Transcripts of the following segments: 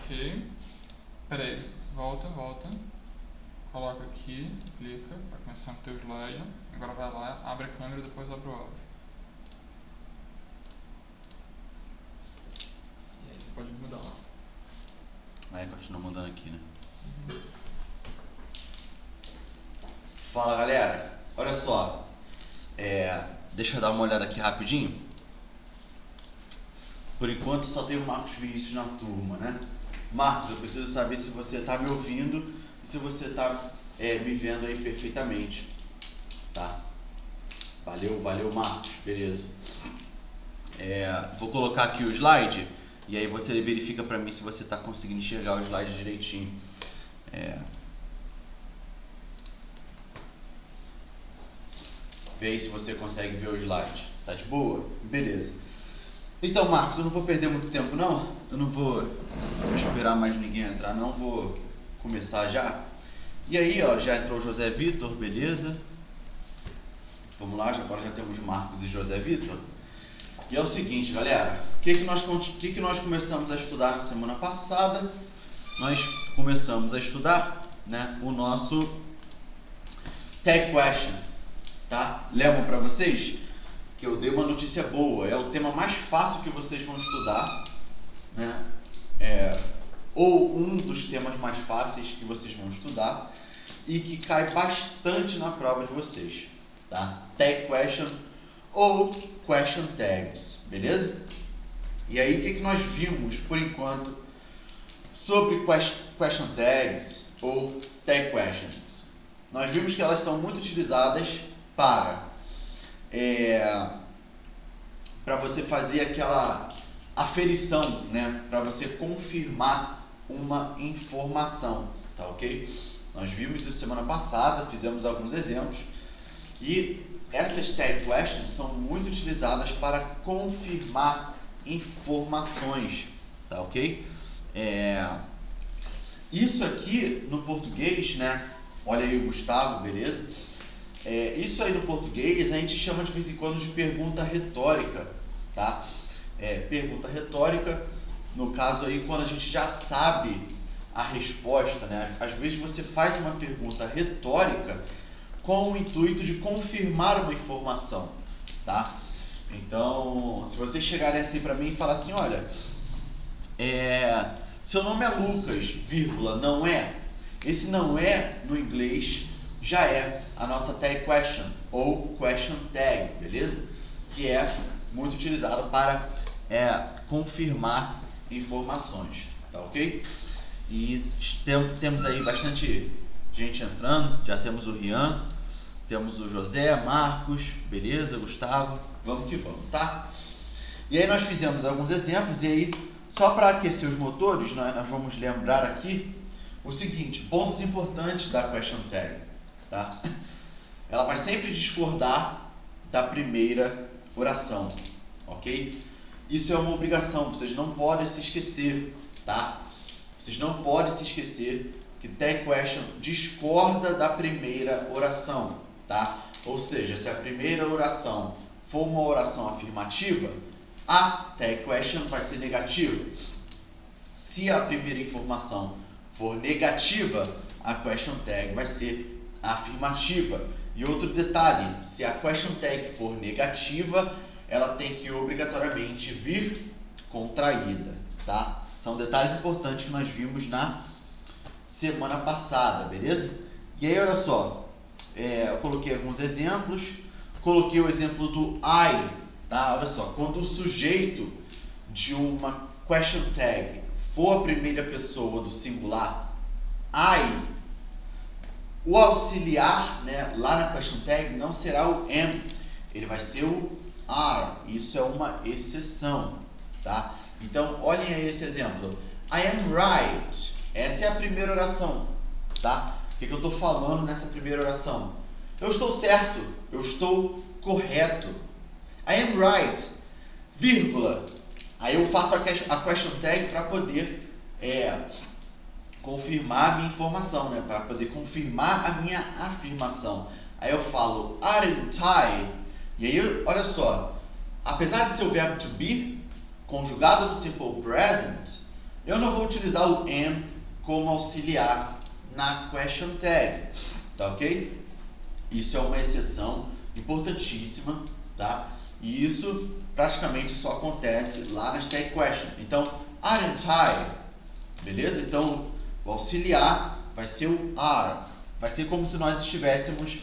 Ok. Pera aí. Volta. Coloca aqui, clica, vai começar o teu slide. Agora vai lá, abre a câmera e depois abre o áudio. E aí você pode mudar lá. Aí continua mudando aqui, né? Fala, galera. Olha só. Deixa eu dar uma olhada aqui rapidinho. Por enquanto só tem o Marcos Vinícius na turma, né? Marcos, eu preciso saber se você está me ouvindo e se você está me vendo aí perfeitamente. Tá? Valeu, Marcos. Beleza. Vou colocar aqui o slide e aí você verifica para mim se você está conseguindo enxergar o slide direitinho. Vê aí se você consegue ver o slide. Tá de boa? Beleza. Então, Marcos, eu não vou perder muito tempo não. Eu não vou esperar mais ninguém entrar não. Vou começar já. E aí, ó, já entrou o José Vitor, beleza? Vamos lá, agora já temos Marcos e José Vitor. E é o seguinte, galera. O que nós começamos a estudar na semana passada? Nós começamos a estudar, né, o nosso Tag Question. Tá? Lembram para vocês que eu dei uma notícia boa, é o tema mais fácil que vocês vão estudar, né? Ou um dos temas mais fáceis que vocês vão estudar e que cai bastante na prova de vocês, tá? Tag Question ou Question Tags, beleza? E aí, o que nós vimos por enquanto sobre Question Tags ou Tag Questions? Nós vimos que elas são muito utilizadas para você fazer aquela aferição, né? Para você confirmar uma informação, tá ok? Nós vimos isso semana passada, fizemos alguns exemplos e essas tag questions são muito utilizadas para confirmar informações, tá ok? Isso aqui no português, né? Olha aí o Gustavo, beleza? Isso aí no português a gente chama de vez em quando de pergunta retórica, tá? Pergunta retórica, no caso aí quando a gente já sabe a resposta, né? Às vezes você faz uma pergunta retórica com o intuito de confirmar uma informação, tá? Então, se vocês chegarem assim para mim e falar assim, olha, seu nome é Lucas, vírgula, não é? Esse não é, no inglês, já é a nossa tag question ou question tag, beleza? Que é muito utilizado para confirmar informações, tá ok? E temos aí bastante gente entrando, já temos o Rian, temos o José, Marcos, beleza, Gustavo, vamos que vamos, tá? E aí nós fizemos alguns exemplos e aí, só para aquecer os motores, nós vamos lembrar aqui o seguinte, pontos importantes da question tag, tá? Ela vai sempre discordar da primeira oração, ok? Isso é uma obrigação, vocês não podem se esquecer, tá? Vocês não podem se esquecer que tag question discorda da primeira oração, tá? Ou seja, se a primeira oração for uma oração afirmativa, a tag question vai ser negativa. Se a primeira informação for negativa, a question tag vai ser afirmativa. E outro detalhe, se a question tag for negativa, ela tem que obrigatoriamente vir contraída, tá? São detalhes importantes que nós vimos na semana passada, beleza? E aí, olha só, eu coloquei alguns exemplos, coloquei o exemplo do I, tá? Olha só, quando o sujeito de uma question tag for a primeira pessoa do singular, I, o auxiliar, né, lá na question tag não será o am, ele vai ser o are, isso é uma exceção, tá? Então, olhem aí esse exemplo, I am right, essa é a primeira oração, tá? O que eu estou falando nessa primeira oração? Eu estou certo, eu estou correto, I am right, vírgula, aí eu faço a question tag para poder confirmar a minha informação, né? Para poder confirmar a minha afirmação. Aí eu falo aren't I? E aí, olha só, apesar de ser o verbo to be conjugado no simple present, Eu não vou utilizar o am como auxiliar na question tag, tá ok? Isso é uma exceção importantíssima, tá? E isso praticamente só acontece lá nas tag question. Então, aren't I? Beleza? Então, o auxiliar vai ser o are. Vai ser como se nós estivéssemos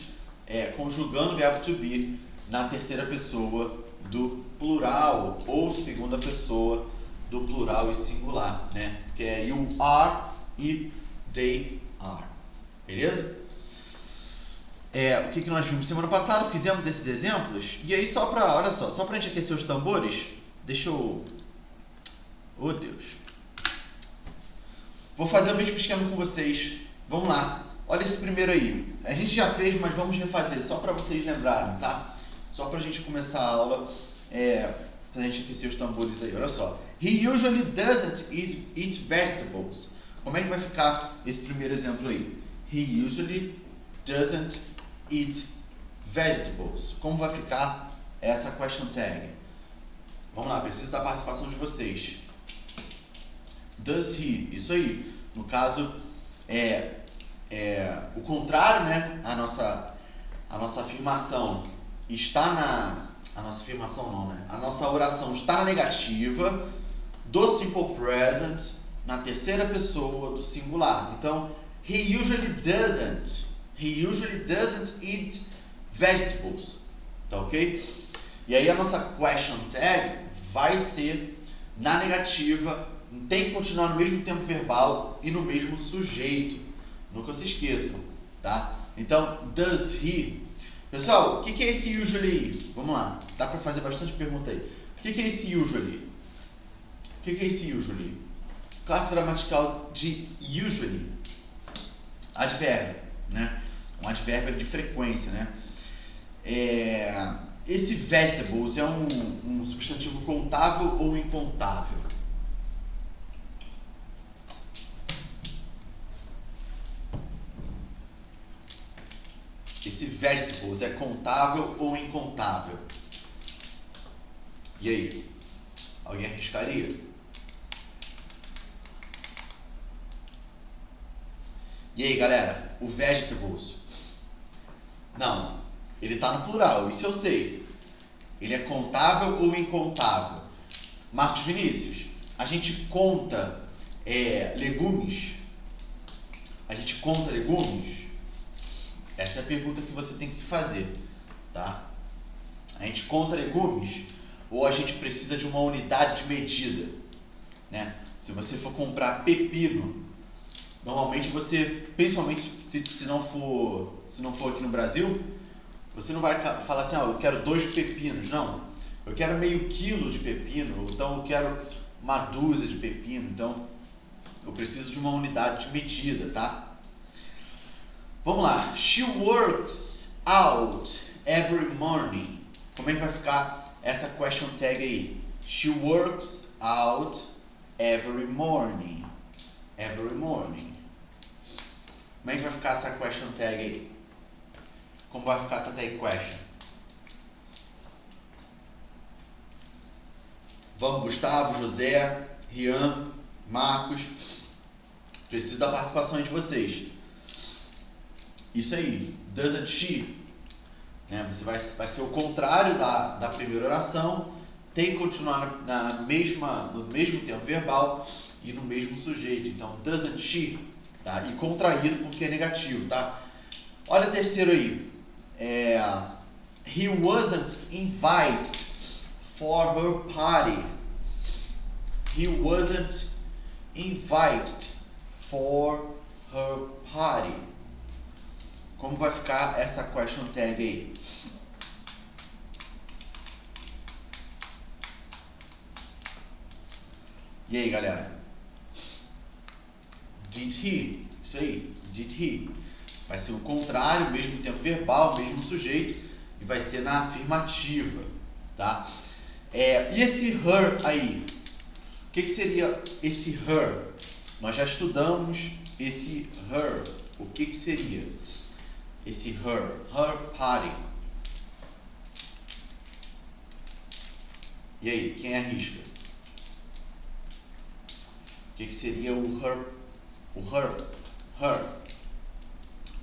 conjugando o verbo to be na terceira pessoa do plural ou segunda pessoa do plural e singular, né? Que é you are e they are. Beleza? O que nós vimos semana passada? Fizemos esses exemplos. E aí olha só pra gente aquecer os tambores, deixa eu... Oh, Deus. Vou fazer o mesmo esquema com vocês. Vamos lá. Olha esse primeiro aí. A gente já fez, mas vamos refazer, só para vocês lembrarem, tá? Só pra gente começar a aula, pra gente aquecer os tambores aí. Olha só. He usually doesn't eat vegetables. Como é que vai ficar esse primeiro exemplo aí? He usually doesn't eat vegetables. Como vai ficar essa question tag? Vamos lá, preciso da participação de vocês. Does he? Isso aí. No caso, o contrário, né? A nossa afirmação está na... A nossa afirmação não, né? A nossa oração está na negativa do simple present na terceira pessoa do singular. Então, he usually doesn't eat vegetables. Tá ok? E aí a nossa question tag vai ser na negativa, tem que continuar no mesmo tempo verbal e no mesmo sujeito. Nunca se esqueçam, tá? Então, does he... Pessoal, o que é esse usually? Vamos lá, dá pra fazer bastante pergunta aí. O que é esse usually? O que é esse usually? Classe gramatical de usually. Advérbio, né? Um advérbio de frequência, né? Esse vegetables é um substantivo contável ou incontável? Esse vegetables é contável ou incontável? E aí? Alguém arriscaria? E aí, galera? O vegetables? Não. Ele está no plural, isso eu sei. Ele é contável ou incontável? Marcos Vinícius, a gente conta legumes? A gente conta legumes? Essa é a pergunta que você tem que se fazer, tá? A gente conta legumes ou a gente precisa de uma unidade de medida, né? Se você for comprar pepino, normalmente você, principalmente se não for aqui no Brasil, você não vai falar assim, eu quero 2 pepinos, não. Eu quero meio quilo de pepino, então eu quero uma dúzia de pepino, então eu preciso de uma unidade de medida, tá? Vamos lá. She works out every morning. Como é que vai ficar essa question tag aí? She works out every morning. Every morning. Como é que vai ficar essa question tag aí? Como vai ficar essa tag question? Vamos, Gustavo, José, Rian, Marcos. Preciso da participação aí de vocês. Isso aí, doesn't she? Né? Você vai ser o contrário da primeira oração, tem que continuar no mesmo tempo verbal e no mesmo sujeito. Então, doesn't she? Tá? E contraído porque é negativo, tá? Olha o terceiro aí. He wasn't invited for her party. He wasn't invited for her party. Como vai ficar essa question tag aí? E aí, galera? Did he? Isso aí, did he? Vai ser o contrário, mesmo tempo verbal, mesmo sujeito, e vai ser na afirmativa, tá? E esse her aí? O que seria esse her? Nós já estudamos esse her. O que seria esse her? Her party. E aí, quem arrisca? O que seria o her? O her.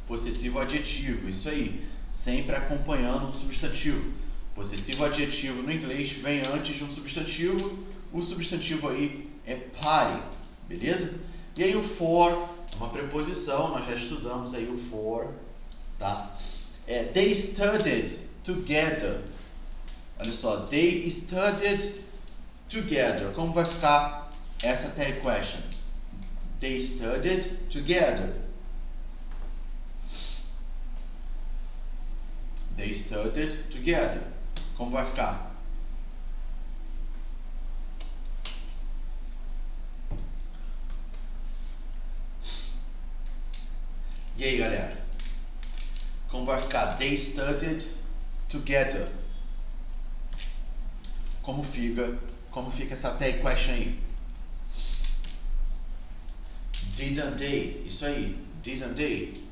Possessivo adjetivo, isso aí. Sempre acompanhando um substantivo. Possessivo adjetivo no inglês vem antes de um substantivo. O substantivo aí é party, beleza? E aí o for é uma preposição, nós já estudamos aí o for, tá? They studied together. Olha só, they studied together. Como vai ficar essa tag question? They studied together. They studied together. Como vai ficar? E aí, galera? Como vai ficar? They studied together. Como fica essa tag question aí? Didn't they? Isso aí. Didn't they?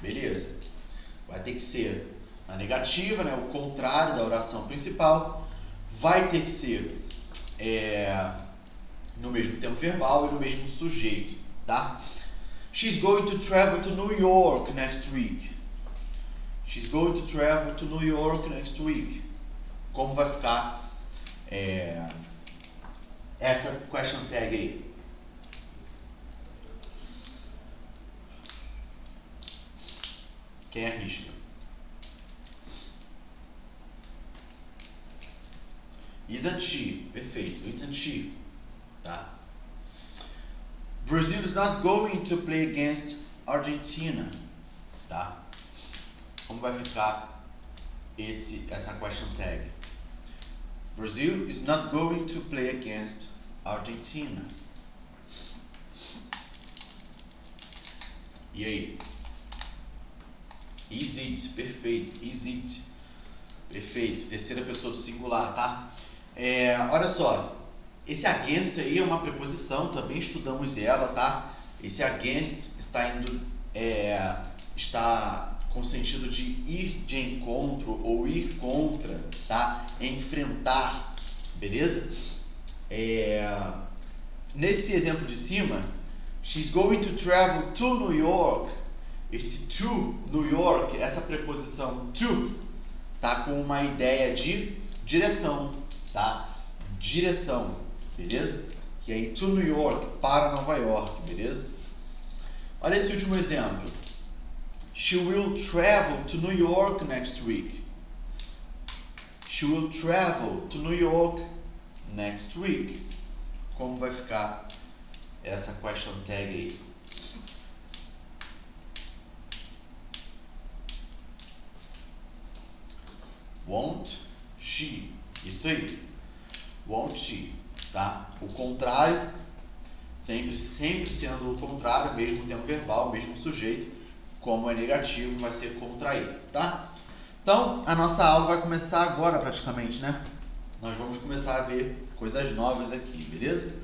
Beleza. Vai ter que ser a negativa, né? O contrário da oração principal. Vai ter que ser no mesmo tempo verbal e no mesmo sujeito, tá? She's going to travel to New York next week. She's going to travel to New York next week. Como vai ficar essa question tag aí? Quem arrisca? Isn't she? Perfeito. Isn't she? Tá? Brazil is not going to play against Argentina. Tá? Como vai ficar essa question tag? Brazil is not going to play against Argentina. E aí? Is it? Perfeito. Is it? Perfeito. Terceira pessoa do singular, tá? Olha só. Esse against aí é uma preposição, também estudamos ela, tá? Esse against está com o sentido de ir de encontro ou ir contra, tá? Enfrentar, beleza? Nesse exemplo de cima, she's going to travel to New York. Esse to, New York, essa preposição to, tá com uma ideia de direção, tá? Direção, beleza? E aí, to New York, para Nova York, beleza? Olha esse último exemplo. She will travel to New York next week. She will travel to New York next week. Como vai ficar essa question tag aí? Won't she? Isso aí. Won't she? Tá? O contrário, sempre sendo o contrário, mesmo tempo verbal, mesmo sujeito, como é negativo, vai ser contraído, tá? Então, a nossa aula vai começar agora praticamente, né? Nós vamos começar a ver coisas novas aqui, beleza?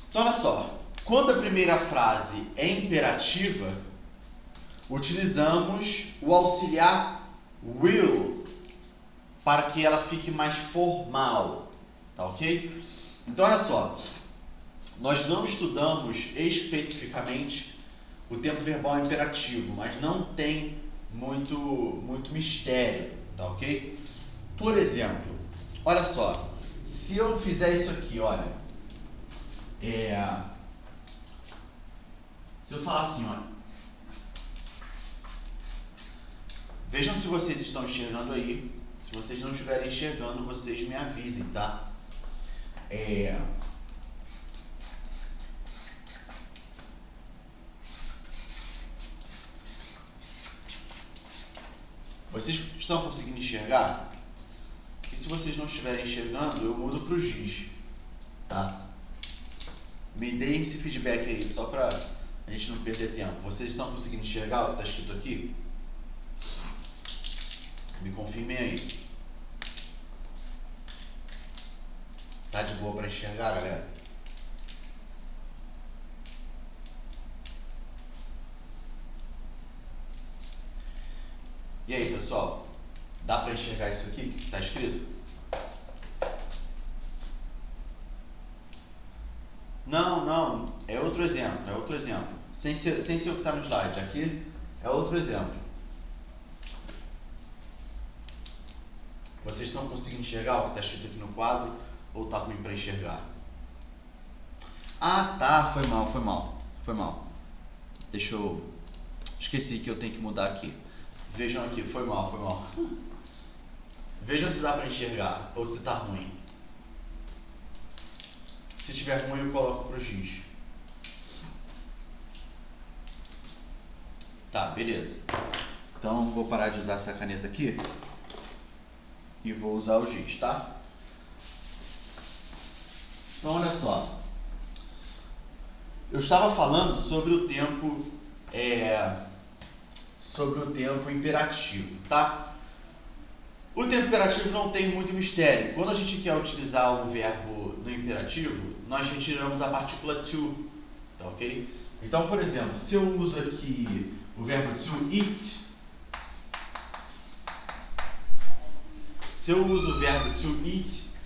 Então, olha só. Quando a primeira frase é imperativa, utilizamos o auxiliar will para que ela fique mais formal, tá ok? Então, olha só. Nós não estudamos especificamente o tempo verbal imperativo, mas não tem muito mistério, tá ok? Por exemplo, olha só, se eu fizer isso aqui, olha, se eu falar assim, olha, vejam se vocês estão enxergando aí. Se vocês não estiverem enxergando, vocês me avisem, tá? Vocês estão conseguindo enxergar? E se vocês não estiverem enxergando, eu mudo para o giz, tá? Me deem esse feedback aí, só para a gente não perder tempo. Vocês estão conseguindo enxergar o que está escrito aqui? Me confirmem aí. Tá de boa para enxergar, galera? E aí, pessoal? Dá para enxergar isso aqui que está escrito? Não, é outro exemplo. Sem ser o que está no slide. Aqui é outro exemplo. Vocês estão conseguindo enxergar o que está escrito aqui no quadro ou está ruim para enxergar? Ah, tá, foi mal. Deixa eu... Esqueci que eu tenho que mudar aqui. Vejam aqui, foi mal. Vejam se dá para enxergar ou se está ruim. Se tiver ruim, eu coloco pro giz. Tá, beleza. Então, vou parar de usar essa caneta aqui e vou usar o giz, tá? Então, olha só. Eu estava falando sobre o tempo imperativo, tá? O tempo imperativo não tem muito mistério. Quando a gente quer utilizar um verbo no imperativo, nós retiramos a partícula to, tá ok? Então, por exemplo, se eu uso aqui o verbo to eat,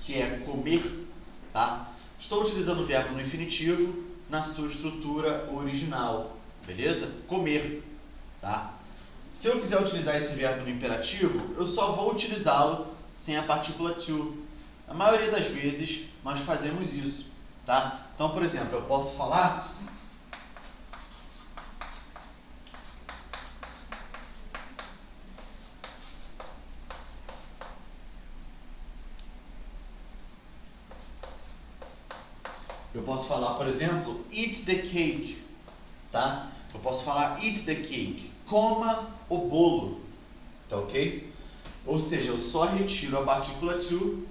que é comer, tá? Estou utilizando o verbo no infinitivo na sua estrutura original, beleza? Comer, tá? Se eu quiser utilizar esse verbo no imperativo, eu só vou utilizá-lo sem a partícula to. A maioria das vezes nós fazemos isso, tá? Então, por exemplo, eu posso falar por exemplo, eat the cake, tá? Eu posso falar eat the cake, coma o bolo, tá ok? Ou seja, eu só retiro a partícula to,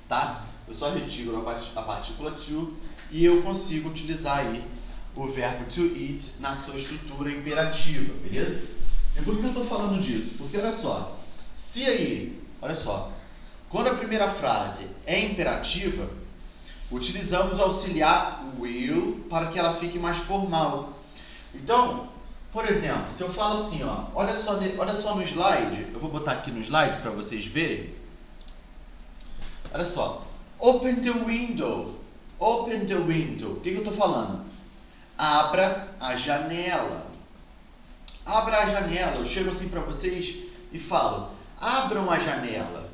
tá? Eu só retiro a partícula to e eu consigo utilizar aí o verbo to eat na sua estrutura imperativa, beleza? E por que eu estou falando disso? Porque olha só, quando a primeira frase é imperativa, utilizamos o auxiliar will para que ela fique mais formal. Então, por exemplo, se eu falo assim, ó, olha só no slide, eu vou botar aqui no slide para vocês verem. Olha só, open the window. O que eu estou falando? Abra a janela. Abra a janela. Eu chego assim para vocês e falo, abram a janela.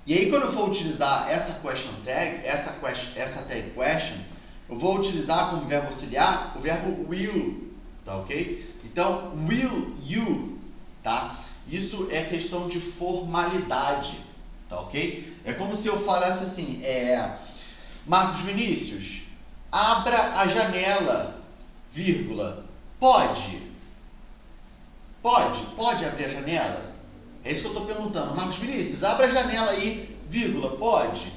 E aí, quando eu for utilizar essa question tag, essa tag question, eu vou utilizar como verbo auxiliar o verbo will, tá ok? Então, will you, tá? Isso é questão de formalidade, tá ok? É como se eu falasse assim, Marcos Vinícius, abra a janela, vírgula, pode abrir a janela? É isso que eu estou perguntando. Marcos Vinícius, abra a janela aí, vírgula, pode?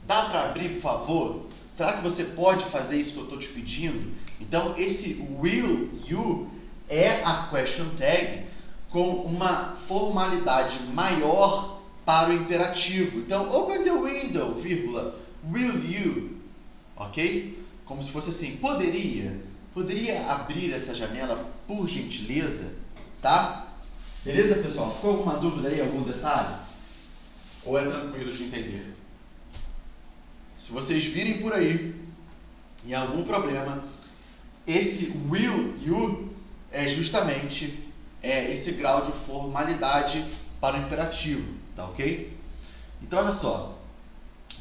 Dá para abrir, por favor? Será que você pode fazer isso que eu estou te pedindo? Então, esse will you é a question tag com uma formalidade maior para o imperativo. Então, open the window, vírgula, will you? Ok? Como se fosse assim, poderia abrir essa janela, por gentileza? Tá? Beleza, pessoal? Ficou alguma dúvida aí, algum detalhe? Ou é tranquilo de entender? Se vocês virem por aí, em algum problema, esse will you é justamente esse grau de formalidade para o imperativo, tá ok? Então, olha só,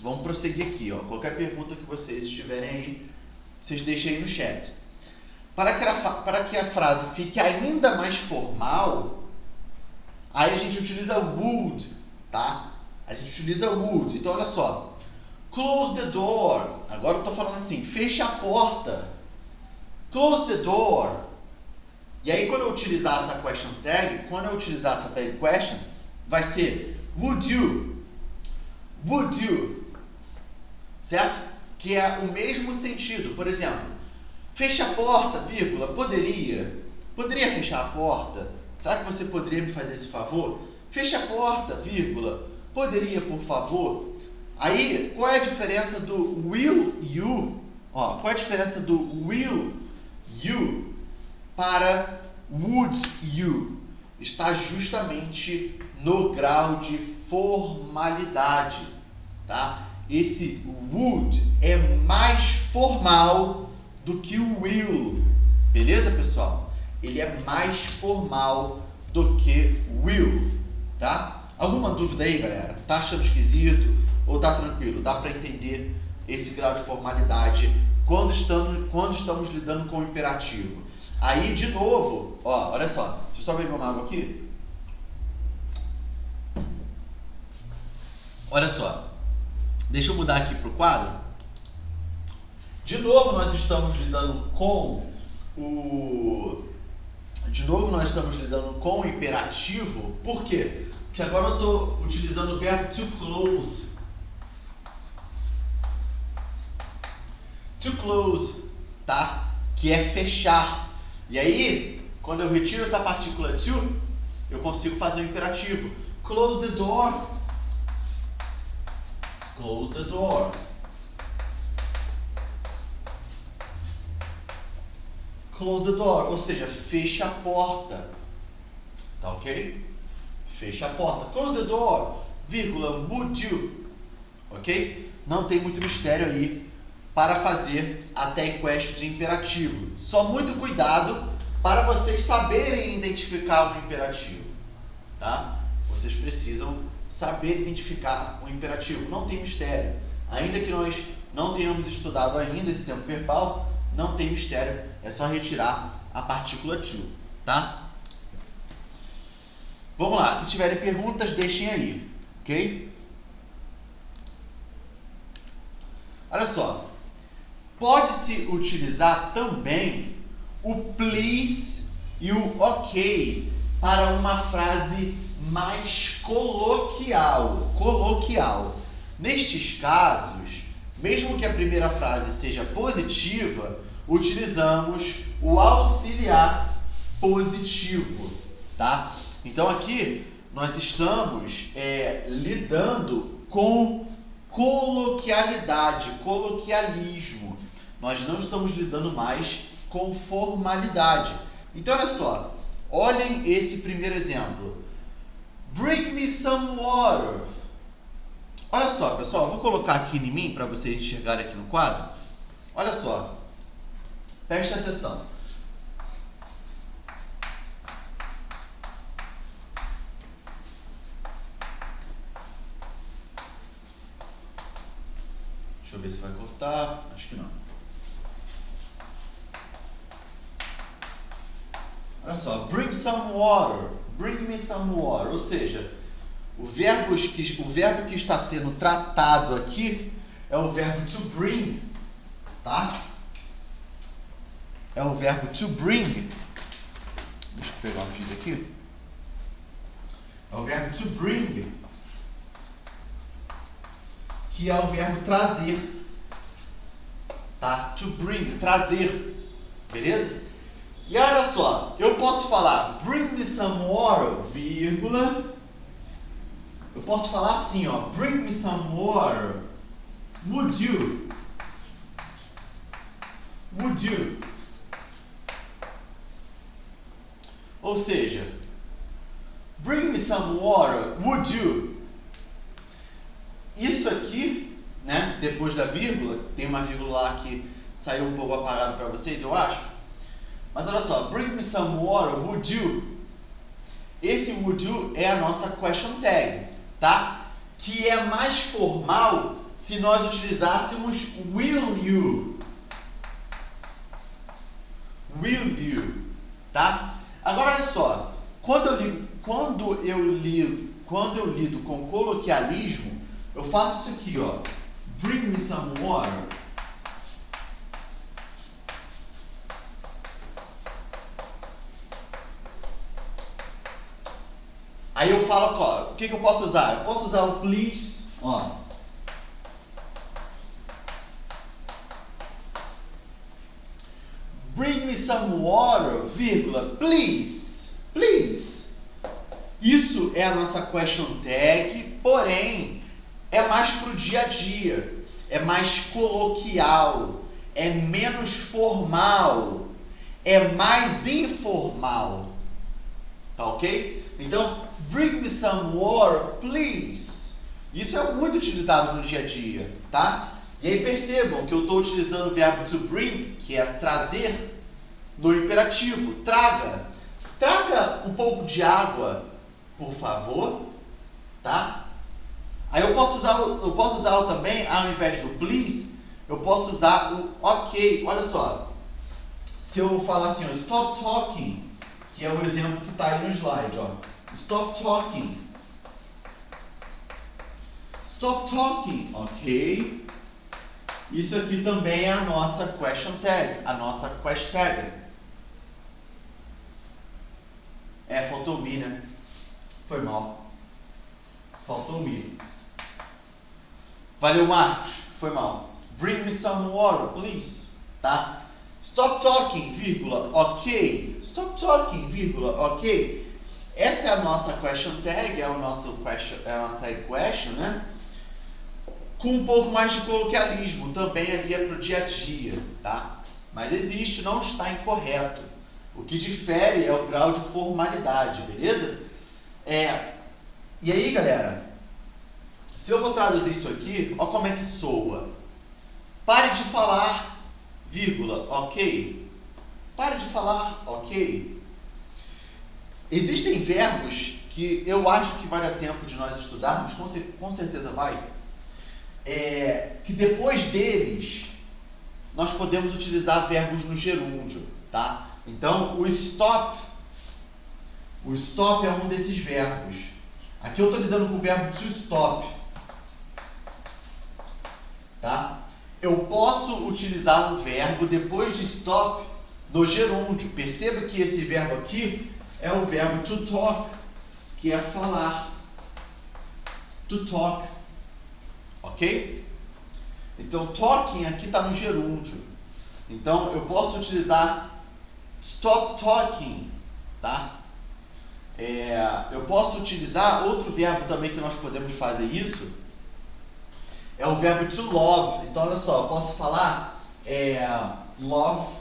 vamos prosseguir aqui, ó. Qualquer pergunta que vocês tiverem aí, vocês deixem aí no chat. Para que a frase fique ainda mais formal, aí a gente utiliza would, tá? A gente utiliza would. Então, olha só. Close the door. Agora eu estou falando assim, feche a porta. Close the door. E aí, quando eu utilizar essa question tag, question, vai ser would you. Would you. Certo? Que é o mesmo sentido. Por exemplo, feche a porta, vírgula, poderia. Poderia fechar a porta? Será que você poderia me fazer esse favor? Feche a porta, vírgula, poderia, por favor? Aí, qual é a diferença do will you? Ó, qual é a diferença do will you para would you? Está justamente no grau de formalidade, tá? esse would é mais formal do que o will. Beleza, pessoal? Ele é mais formal do que will, tá? Alguma dúvida aí, galera? Tá achando esquisito ou tá tranquilo? Dá para entender esse grau de formalidade quando estamos lidando com o imperativo. Aí, de novo, ó, olha só. Deixa eu só beber uma água aqui. Olha só. Deixa eu mudar aqui para o quadro. De novo, nós estamos lidando com o imperativo. Por quê? Porque agora eu estou utilizando o verbo to close. To close, tá? Que é fechar. E aí, quando eu retiro essa partícula to, eu consigo fazer um imperativo. Close the door. Close the door. Close the door, ou seja, fecha a porta. Tá ok? Fecha a porta. Close the door, vírgula, would you. Ok? Não tem muito mistério aí para fazer a tag question de imperativo. Só muito cuidado para vocês saberem identificar o imperativo. Tá? Vocês precisam saber identificar o imperativo. Não tem mistério. Ainda que nós não tenhamos estudado ainda esse tempo verbal, não tem mistério. É só retirar a partícula to, tá? Vamos lá. Se tiverem perguntas, deixem aí, ok? Olha só. Pode-se utilizar também o please e o ok para uma frase mais coloquial. Nestes casos, mesmo que a primeira frase seja positiva, utilizamos o auxiliar positivo, tá? Então aqui nós estamos lidando com coloquialidade, coloquialismo. Nós não estamos lidando mais com formalidade. Então olha só, olhem esse primeiro exemplo. Bring me some water. Olha só, pessoal, eu vou colocar aqui em mim para vocês enxergarem aqui no quadro. Olha só, preste atenção. Deixa eu ver se vai cortar. Acho que não. Olha só, bring some water. Bring me some water. Ou seja, o verbo que está sendo tratado aqui é o verbo to bring, tá? É o verbo to bring. Deixa eu pegar um X aqui. É o verbo to bring, que é o verbo trazer, tá? To bring, trazer, beleza? E olha só, eu posso falar bring me some water, vírgula. Eu posso falar assim, ó, bring me some water. Would you? Would you? Ou seja, bring me some water, would you? Isso aqui, né, depois da vírgula, tem uma vírgula lá que saiu um pouco apagado para vocês, eu acho. Mas olha só, bring me some water, would you? Esse would you é a nossa question tag, tá? Que é mais formal se nós utilizássemos will you. Will you, tá? Agora olha só, quando eu lido com coloquialismo, eu faço isso aqui, ó. Bring me some water. Aí eu falo, ó, o que eu posso usar? Eu posso usar o please, ó. Bring me some water, vírgula, please, please. Isso é a nossa question tag, porém, é mais pro dia a dia, é mais coloquial, é menos formal, é mais informal, tá ok? Então, bring me some water, please. Isso é muito utilizado no dia a dia, tá? E aí percebam que eu estou utilizando o verbo to bring, que é trazer, no imperativo. Traga. Traga um pouco de água, por favor, tá? Aí eu posso usar também, ao invés do please, eu posso usar o ok. Olha só. Se eu falar assim, ó, stop talking, que é o exemplo que está aí no slide, ó. Stop talking. Stop talking, ok? Isso aqui também é a nossa question tag, a nossa quest tag. Faltou me, né? Foi mal. Faltou me. Valeu, Marcos. Foi mal. Bring me some water, please. Tá? Stop talking, vírgula, ok. Stop talking, vírgula, ok. Essa é a nossa question tag, é a nossa tag question, né? Com um pouco mais de coloquialismo, também ali é para o dia a dia, tá? Mas existe, não está incorreto. O que difere é o grau de formalidade, beleza? E aí, galera, se eu vou traduzir isso aqui, ó como é que soa. Pare de falar, vírgula, ok. Pare de falar, ok. Existem verbos que eu acho que vai dar tempo de nós estudarmos, com certeza vai. Que depois deles, nós podemos utilizar verbos no gerúndio, tá? Então, o stop é um desses verbos. Aqui eu estou lidando com o verbo to stop, tá? Eu posso utilizar um verbo depois de stop no gerúndio. Perceba que esse verbo aqui é o verbo to talk, que é falar. To talk, ok? Então, talking aqui está no gerúndio. Então, eu posso utilizar stop talking, tá? Eu posso utilizar outro verbo também que nós podemos fazer isso. É o verbo to love. Então, olha só, eu posso falar love.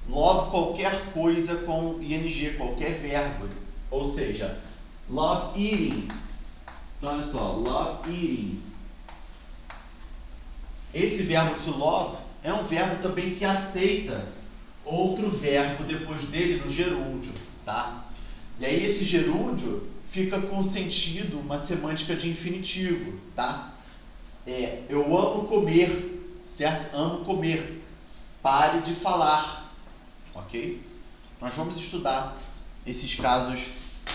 Love qualquer coisa com ing, qualquer verbo. Ou seja, love eating. Então, olha só, love eating. Esse verbo to love é um verbo também que aceita outro verbo depois dele no gerúndio, tá? E aí esse gerúndio fica com sentido, uma semântica de infinitivo, tá? Eu amo comer, certo? Amo comer. Pare de falar, ok? Nós vamos estudar esses casos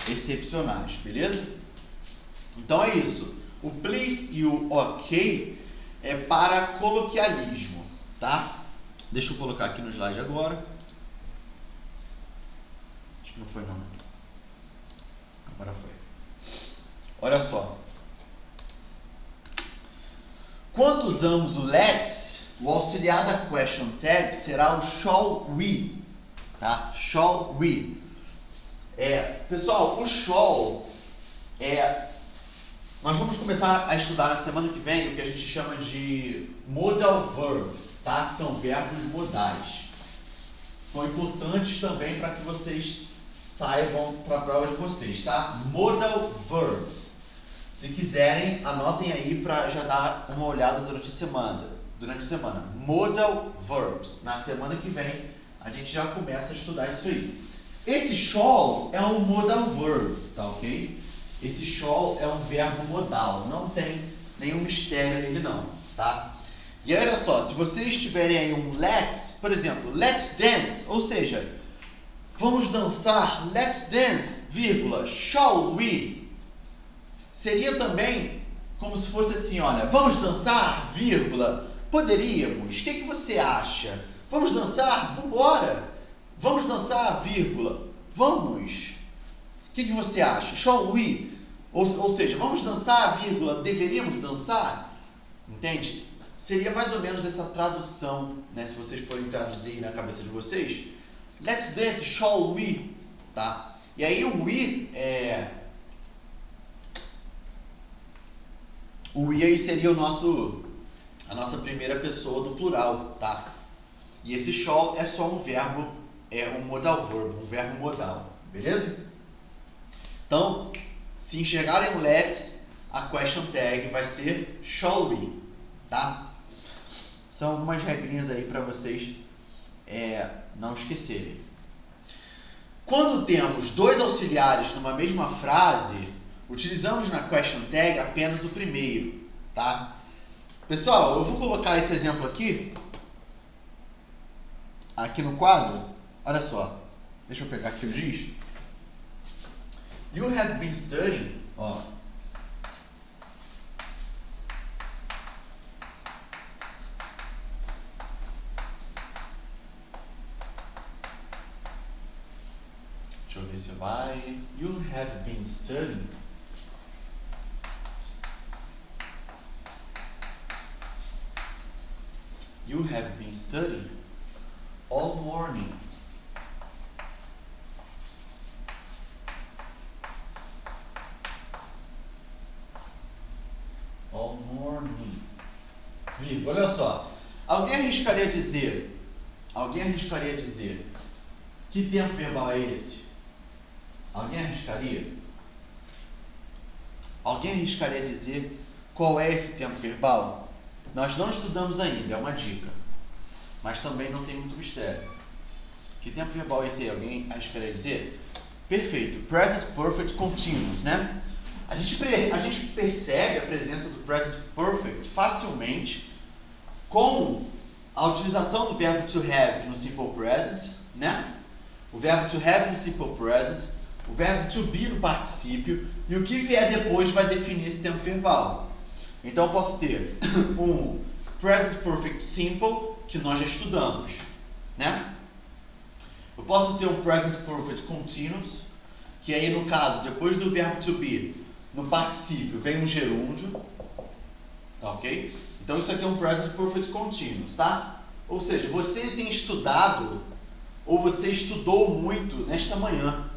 excepcionais, beleza? Então é isso. O please e o ok é para coloquialismo, tá? Deixa eu colocar aqui no slide agora. Acho que não foi não. Agora foi. Olha só. Quando usamos o let's, o auxiliar da question tag será o shall we, tá? Shall we. Pessoal, o shall nós vamos começar a estudar na semana que vem o que a gente chama de modal verb, tá? Que são verbos modais. São importantes também para que vocês saibam para a prova de vocês, tá? Modal verbs. Se quiserem, anotem aí para já dar uma olhada durante a semana. Modal verbs. Na semana que vem, a gente já começa a estudar isso aí. Esse shall é um modal verb, tá ok? Esse shall é um verbo modal, não tem nenhum mistério nele não, tá? E olha só, se vocês tiverem aí um let's, por exemplo, let's dance, ou seja, vamos dançar, let's dance, vírgula, shall we? Seria também como se fosse assim, olha, vamos dançar, vírgula, poderíamos, o que você acha? Vamos dançar? Vambora! Vamos dançar, vírgula, vamos! O que você acha? Shall we? Ou seja, vamos dançar, vírgula, deveríamos dançar? Entende? Seria mais ou menos essa tradução, né? Se vocês forem traduzir na cabeça de vocês. Let's dance, shall we? Tá? E aí o we aí seria a nossa primeira pessoa do plural, tá? E esse shall é só um verbo, um modal verb, um verbo modal, beleza? Então, se enxergarem o let's, a question tag vai ser shall we, tá? São algumas regrinhas aí para vocês não esquecerem. Quando temos dois auxiliares numa mesma frase, utilizamos na question tag apenas o primeiro, tá? Pessoal, eu vou colocar esse exemplo aqui no quadro. Olha só, deixa eu pegar aqui o giz. You have been studying, ó. Deixa eu ver se vai. You have been studying. You have been studying all morning. All morning. Olha só. Alguém arriscaria dizer que tempo verbal é esse? Alguém arriscaria? Alguém arriscaria dizer qual é esse tempo verbal? Nós não estudamos ainda, é uma dica. Mas também não tem muito mistério. Que tempo verbal é esse aí? Alguém arriscaria dizer? Perfeito. Present Perfect Continuous, né? A gente percebe a presença do Present Perfect facilmente com a utilização do verbo to have no Simple Present, né? O verbo to have no Simple Present, o verbo to be no particípio, e o que vier depois vai definir esse tempo verbal. Então eu posso ter um Present Perfect Simple, que nós já estudamos, né? Eu posso ter um Present Perfect Continuous, que aí no caso, depois do verbo to be, no particípio vem um gerúndio, tá ok? Então isso aqui é um Present Perfect Continuous, tá? Ou seja, você tem estudado, ou você estudou muito nesta manhã.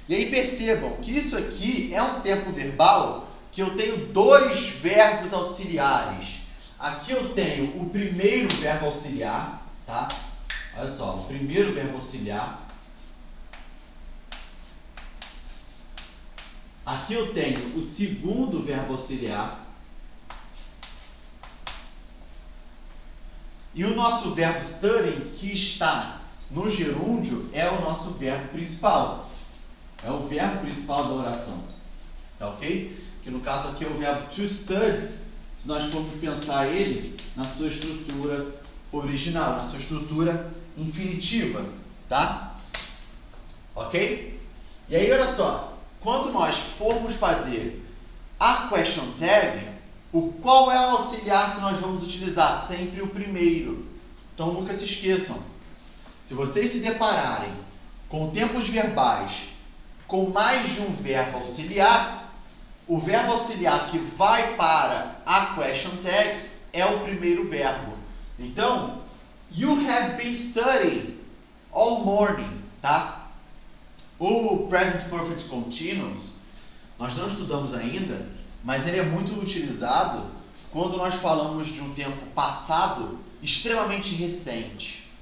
E aí percebam que isso aqui é um tempo verbal que eu tenho dois verbos auxiliares. Aqui eu tenho o primeiro verbo auxiliar, tá? Olha só, o primeiro verbo auxiliar. Aqui eu tenho o segundo verbo auxiliar. E o nosso verbo studying, que está no gerúndio, é o nosso verbo principal. É o verbo principal da oração. Tá ok? Que no caso aqui é o verbo to study, se nós formos pensar ele na sua estrutura original, na sua estrutura infinitiva, tá? Ok? E aí, olha só, quando nós formos fazer a question tag, qual é o auxiliar que nós vamos utilizar? Sempre o primeiro. Então, nunca se esqueçam. Se vocês se depararem com tempos verbais com mais de um verbo auxiliar, o verbo auxiliar que vai para a question tag é o primeiro verbo. Então, you have been studying all morning, tá? O Present Perfect Continuous, nós não estudamos ainda, mas ele é muito utilizado quando nós falamos de um tempo passado extremamente recente,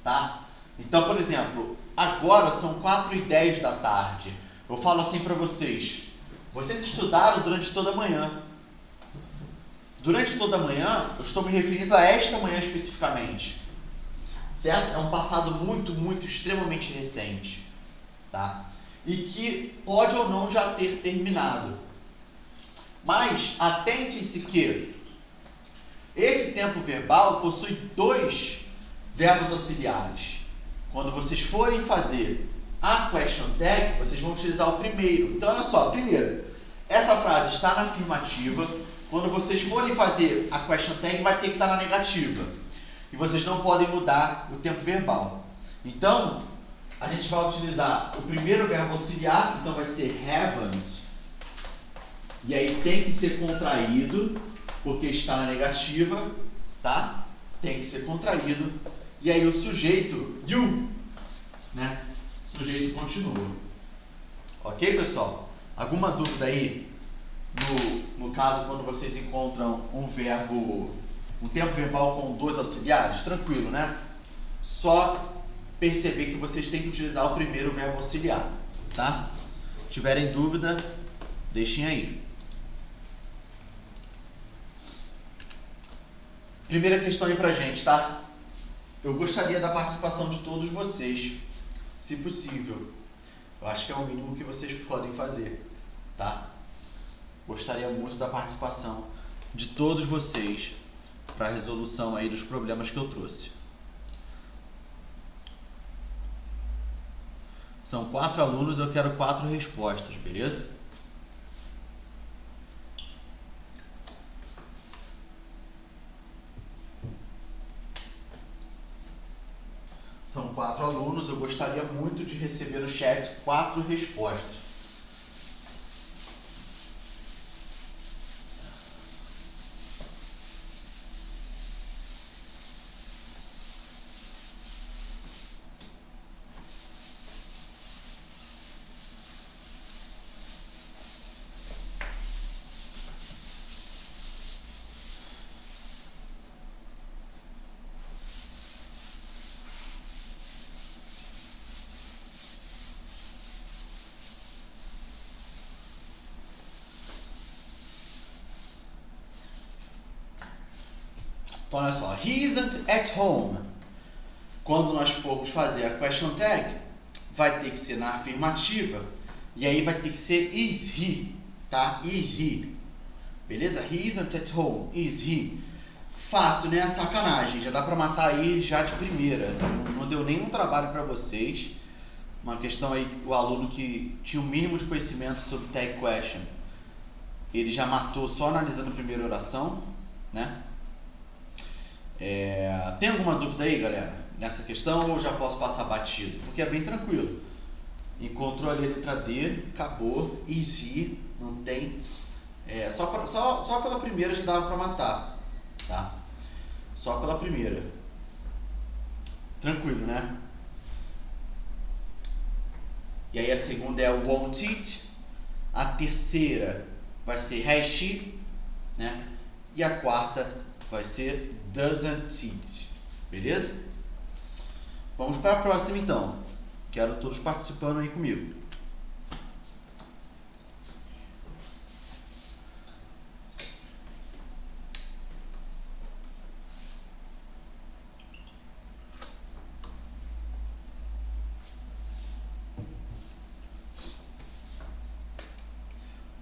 tá? Então, por exemplo, agora são 4h10 da tarde. Eu falo assim para vocês: vocês estudaram durante toda a manhã. Durante toda a manhã, eu estou me referindo a esta manhã especificamente. Certo? É um passado muito, extremamente recente. Tá? E que pode ou não já ter terminado. Mas atente-se que esse tempo verbal possui dois verbos auxiliares. Quando vocês forem fazer a question tag, vocês vão utilizar o primeiro. Então, olha só, primeiro, essa frase está na afirmativa. Quando vocês forem fazer a question tag, vai ter que estar na negativa. E vocês não podem mudar o tempo verbal. Então, a gente vai utilizar o primeiro verbo auxiliar, então vai ser haven't. E aí tem que ser contraído, porque está na negativa, tá? Tem que ser contraído. E aí o sujeito, you, né? O sujeito continua. Ok, pessoal? Alguma dúvida aí? No caso, quando vocês encontram um tempo verbal com dois auxiliares, tranquilo, né? Só perceber que vocês têm que utilizar o primeiro verbo auxiliar, tá? Tiverem dúvida, deixem aí. Primeira questão aí pra gente, tá? Eu gostaria da participação de todos vocês, se possível. Eu acho que é o mínimo que vocês podem fazer, tá? Gostaria muito da participação de todos vocês para a resolução aí dos problemas que eu trouxe. São 4 alunos, eu quero 4 respostas, beleza? São 4 alunos, eu gostaria muito de receber no chat 4 respostas. Então, olha só, he isn't at home. Quando nós formos fazer a question tag, vai ter que ser na afirmativa, e aí vai ter que ser is he, tá? Is he. Beleza? He isn't at home. Is he. Fácil, né? Sacanagem. Já dá pra matar aí já de primeira. Não deu nenhum trabalho pra vocês. Uma questão aí, o aluno que tinha o mínimo de conhecimento sobre tag question, ele já matou só analisando a primeira oração, né? Tem alguma dúvida aí, galera, nessa questão, ou já posso passar batido? Porque é bem tranquilo. Encontrou ali a letra D, acabou. Is he, não tem. Só pela primeira já dava para matar, tá? Só pela primeira. Tranquilo, né? E aí a segunda é o won't it. A terceira vai ser has she, né? E a quarta vai ser doesn't it. Beleza? Vamos para a próxima então. Quero todos participando aí comigo.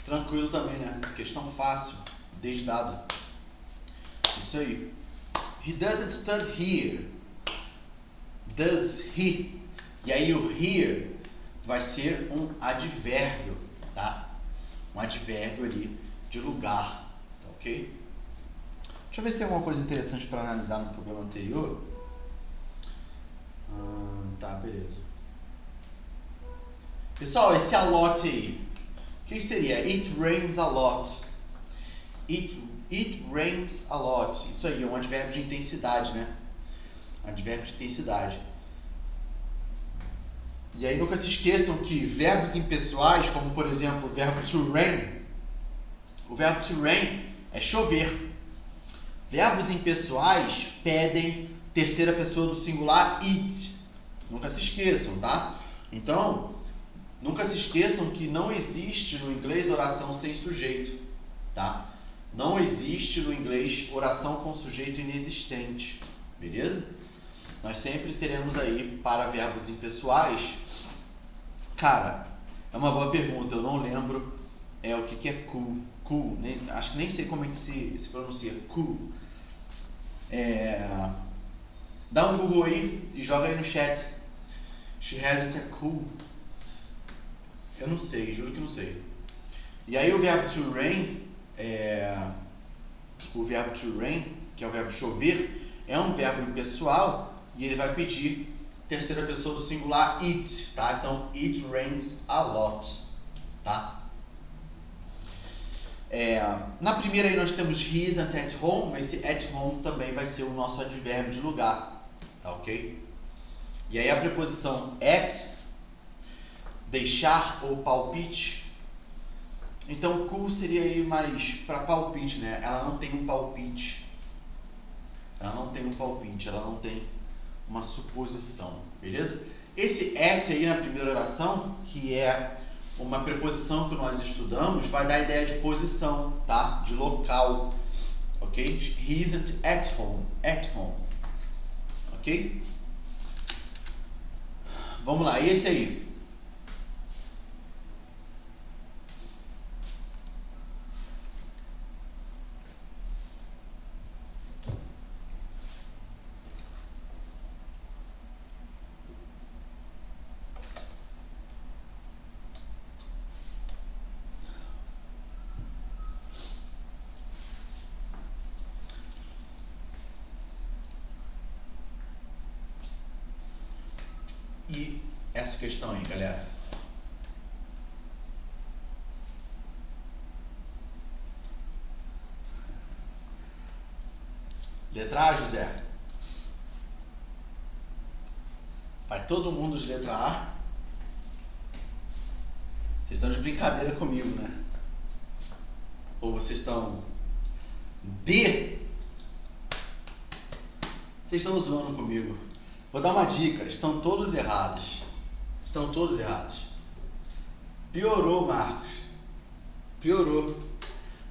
Tranquilo também, né? Questão fácil, desdado. Isso aí. He doesn't study here. Does he? E aí o here vai ser um advérbio, tá? Um advérbio ali de lugar, tá ok? Deixa eu ver se tem alguma coisa interessante para analisar no problema anterior. Tá, beleza. Pessoal, esse a lot aí, o que seria? It rains a lot. It rains a lot. Isso aí é um advérbio de intensidade, né? Advérbio de intensidade. E aí nunca se esqueçam que verbos impessoais, como por exemplo o verbo to rain, o verbo to rain é chover. Verbos impessoais pedem terceira pessoa do singular it. Nunca se esqueçam, tá? Então, nunca se esqueçam que não existe no inglês oração sem sujeito, tá? Não existe no inglês oração com sujeito inexistente, beleza? Nós sempre teremos aí para verbos impessoais. Cara, é uma boa pergunta, eu não lembro o que é cool. Cool, acho que nem sei como é que se pronuncia. Cool. Dá um Google aí e joga aí no chat. She hasn't a cool. Eu não sei, juro que não sei. E aí o verbo to rain, que é o verbo chover, é um verbo impessoal e ele vai pedir terceira pessoa do singular it, tá? Então, it rains a lot, tá? Na primeira aí nós temos he isn't at home. Esse at home também vai ser o nosso advérbio de lugar, tá ok? E aí a preposição at, deixar ou palpite. Então, cool seria aí mais para palpite, né? Ela não tem um palpite. Ela não tem uma suposição, beleza? Esse at aí na primeira oração, que é uma preposição que nós estudamos vai dar a ideia de posição, tá? De local, ok? He isn't at home, ok? Vamos lá, esse aí. E essa questão aí, galera. Letra A, José? Vai todo mundo de letra A? Vocês estão de brincadeira comigo, né? Ou vocês estão... D? Vocês estão zoando comigo. Vou dar uma dica. Estão todos errados. Estão todos errados. Piorou, Marcos. Piorou.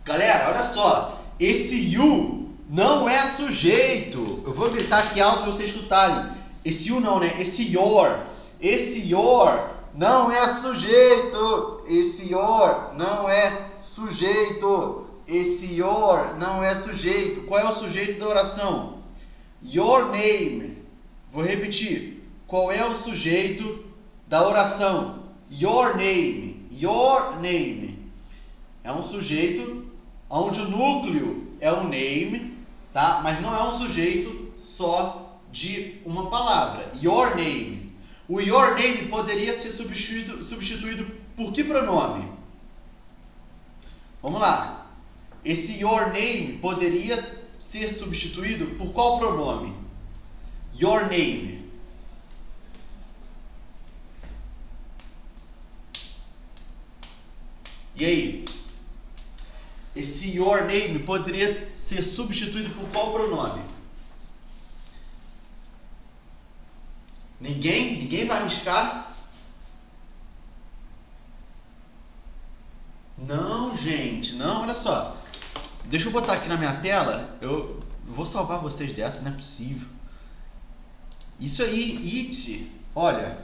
Galera, olha só. Esse you não é sujeito. Eu vou gritar aqui alto para vocês escutarem. Esse you não, né? Esse your. Esse your não é sujeito. Esse your não é sujeito. Esse your não é sujeito. Qual é o sujeito da oração? Your name. Vou repetir. Qual é o sujeito da oração? Your name. Your name. É um sujeito onde o núcleo é o name, tá? Mas não é um sujeito só de uma palavra. Your name. O your name poderia ser substituído por que pronome? Vamos lá. Esse your name poderia ser substituído por qual pronome? Your name. E aí? Esse your name poderia ser substituído por qual pronome? Ninguém vai arriscar? Não, gente, não, olha só. Deixa eu botar aqui na minha tela. Eu vou salvar vocês dessa, não é possível. Isso aí, it. Olha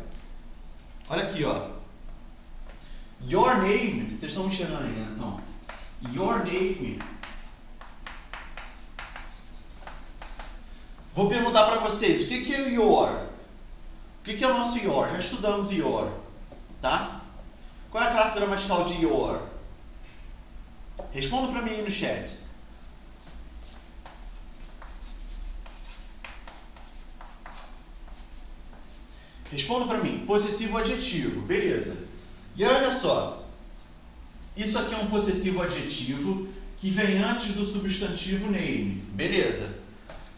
aqui, ó. Your name, vocês estão me enxergando aí, né? Então, your name. Vou perguntar para vocês, o que é your? O que é o nosso your? Já estudamos your, tá? Qual é a classe gramatical de your? Responda para mim aí no chat. Responda para mim. Possessivo adjetivo. Beleza. E olha só. Isso aqui é um possessivo adjetivo que vem antes do substantivo name. Beleza.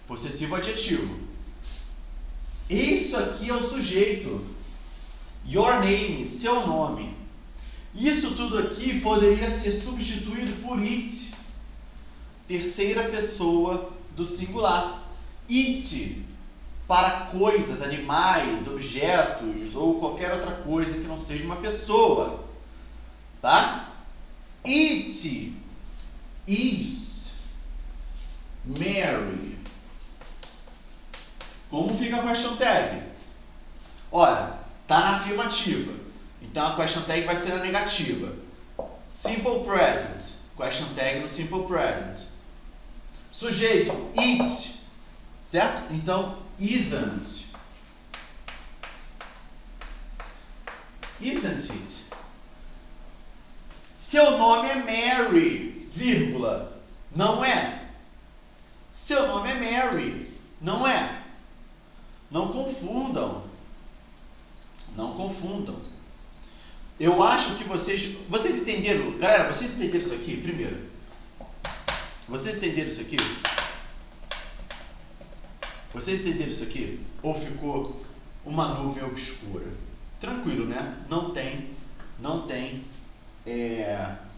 Possessivo adjetivo. Isso aqui é o sujeito. Your name, seu nome. Isso tudo aqui poderia ser substituído por it. Terceira pessoa do singular. It, para coisas, animais, objetos ou qualquer outra coisa que não seja uma pessoa. Tá? It is Mary. Como fica a question tag? Ora, tá na afirmativa. Então a question tag vai ser na negativa. Simple present. Question tag no simple present. Sujeito, it. Certo? Então, isn't. Isn't it? Seu nome é Mary, vírgula. Não é. Seu nome é Mary. Não é. Não confundam. Não confundam. Eu acho que vocês entenderam, galera, vocês entenderam isso aqui primeiro? Vocês entenderam isso aqui? Vocês entenderam isso aqui? Ou ficou uma nuvem obscura? Tranquilo, né? Não tem